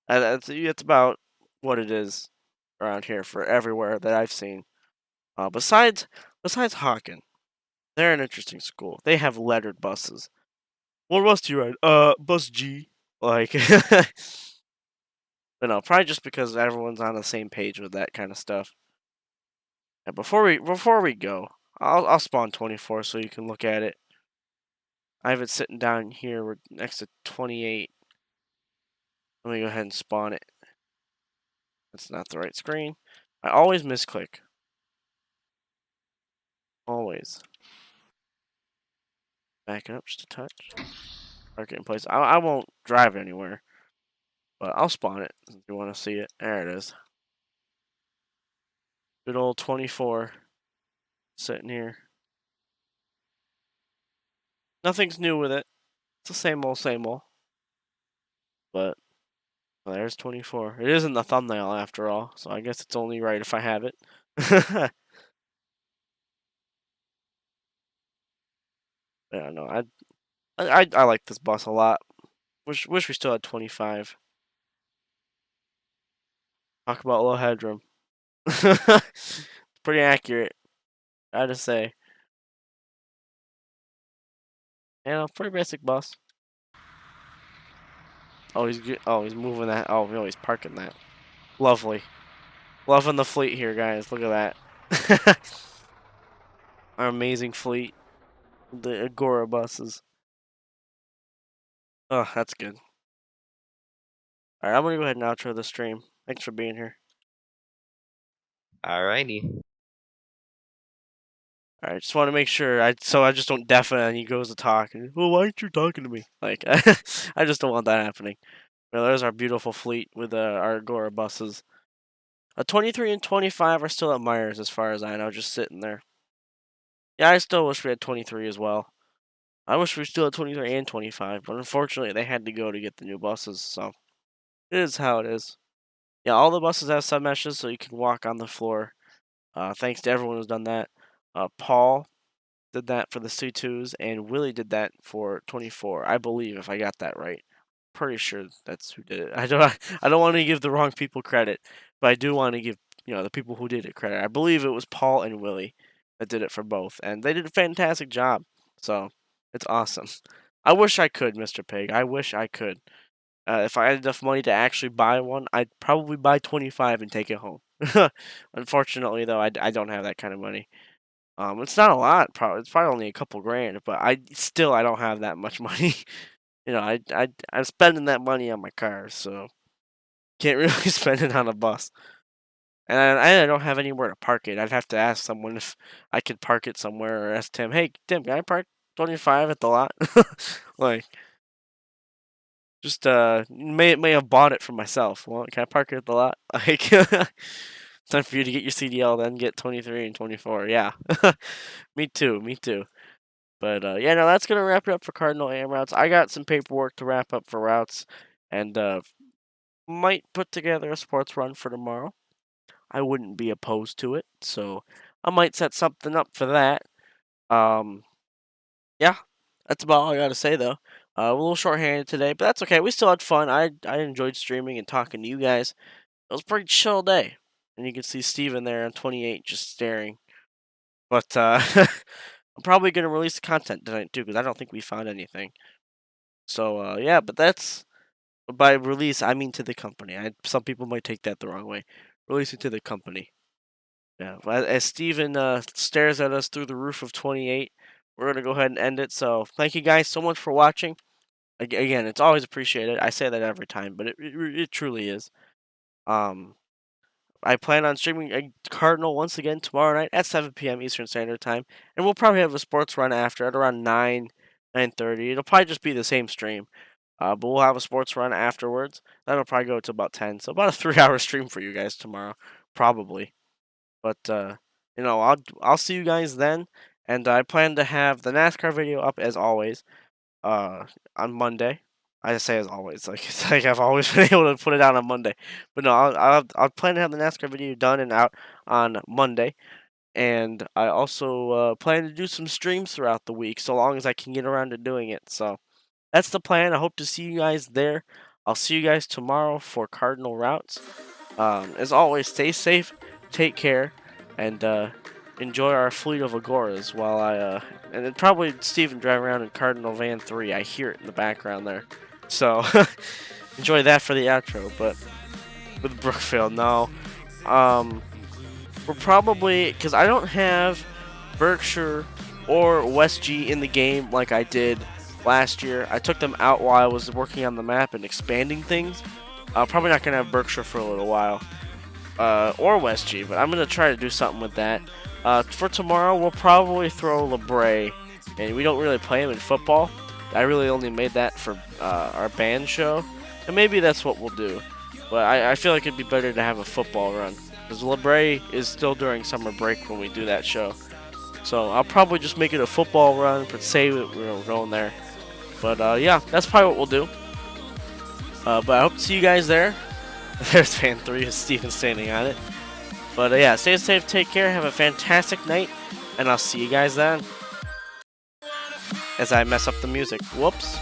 It's about what it is around here for everywhere that I've seen. Besides Hawken, they're an interesting school. They have lettered buses. What bus do you ride? Bus G. Like, but no, probably just because everyone's on the same page with that kind of stuff. And before we go, I'll spawn 24 so you can look at it. I have it sitting down here next to 28. Let me go ahead and spawn it. That's not the right screen. I always misclick. Always. Back it up just a touch. Park it in place. I won't drive anywhere, but I'll spawn it if you want to see it. There it is. Good old 24 sitting here. Nothing's new with it. It's the same old, same old. But well, there's 24. It isn't the thumbnail after all, so I guess it's only right if I have it. Yeah, no, I like this bus a lot. Wish we still had 25. Talk about low headroom. It's pretty accurate, I gotta say. Yeah, pretty basic bus. Oh, he's moving that. Oh, no, he's parking that. Lovely. Loving the fleet here, guys. Look at that. Our amazing fleet. The Agora buses. Oh, that's good. Alright, I'm gonna go ahead and outro the stream. Thanks for being here. Alrighty. Alright, just want to make sure so I just don't deafen and he goes to talk. And, well, why aren't you talking to me? Like, I just don't want that happening. Well, there's our beautiful fleet with our Agora buses. 23 and 25 are still at Myers, as far as I know, just sitting there. Yeah, I still wish we had 23 as well. I wish we still had 23 and 25, but unfortunately they had to go to get the new buses, so it is how it is. Yeah, all the buses have submeshes, so you can walk on the floor. Thanks to everyone who's done that. Paul did that for the C2s, and Willie did that for 24. I believe, if I got that right. Pretty sure that's who did it. I don't want to give the wrong people credit, but I do want to give the people who did it credit. I believe it was Paul and Willie that did it for both, and they did a fantastic job. So it's awesome. I wish I could, Mr. Pig. I wish I could. If I had enough money to actually buy one, I'd probably buy 25 and take it home. Unfortunately, though, I don't have that kind of money. It's not a lot. It's probably only a couple grand, but I don't have that much money. I'm spending that money on my car, so can't really spend it on a bus. And I don't have anywhere to park it. I'd have to ask someone if I could park it somewhere, or ask Tim, hey, Tim, can I park 25 at the lot? Like, just may have bought it for myself. Well, can I park it at the lot? Like, time for you to get your CDL, then get 23 and 24. Yeah, me too. But yeah, no, that's gonna wrap it up for Cardinal AM Routes. I got some paperwork to wrap up for routes, and might put together a sports run for tomorrow. I wouldn't be opposed to it, so I might set something up for that. Yeah, that's about all I gotta say though. A little short-handed today, but that's okay. We still had fun. I enjoyed streaming and talking to you guys. It was a pretty chill day, and you can see Steven there on 28 just staring. But I'm probably gonna release the content tonight too, because I don't think we found anything. So yeah, but that's by release I mean to the company. Some people might take that the wrong way. Releasing to the company. Yeah, as Steven stares at us through the roof of 28, we're gonna go ahead and end it. So thank you guys so much for watching. Again, it's always appreciated. I say that every time, but it truly is. I plan on streaming a Cardinal once again tomorrow night at 7 p.m. Eastern Standard Time, and we'll probably have a sports run after at around 9:30. It'll probably just be the same stream, but we'll have a sports run afterwards. That'll probably go to about 10, so about a 3-hour stream for you guys tomorrow, probably. But I'll see you guys then, and I plan to have the NASCAR video up as always on Monday. I say as always, like it's like I've always been able to put it out on Monday, but no, I'll plan to have the NASCAR video done and out on Monday, and I also plan to do some streams throughout the week, so long as I can get around to doing it. So that's the plan. I hope to see you guys there. I'll see you guys tomorrow for Cardinal Routes. As always, stay safe, take care, and enjoy our fleet of Agoras while and then probably Steven drive around in Cardinal Van 3. I hear it in the background there. So, enjoy that for the outro. But with Brookfield, no. We're probably, because I don't have Berkshire or West G in the game like I did last year. I took them out while I was working on the map and expanding things. Probably not going to have Berkshire for a little while. Or West G, but I'm going to try to do something with that. For tomorrow, we'll probably throw LeBray, and we don't really play him in football. I really only made that for our band show, and maybe that's what we'll do. But I feel like it'd be better to have a football run, because LeBray is still during summer break when we do that show. So I'll probably just make it a football run, but save it, we're going there. But yeah, that's probably what we'll do. But I hope to see you guys there. There's fan 3 with Steven standing on it. But yeah, stay safe, take care, have a fantastic night, and I'll see you guys then. As I mess up the music. Whoops.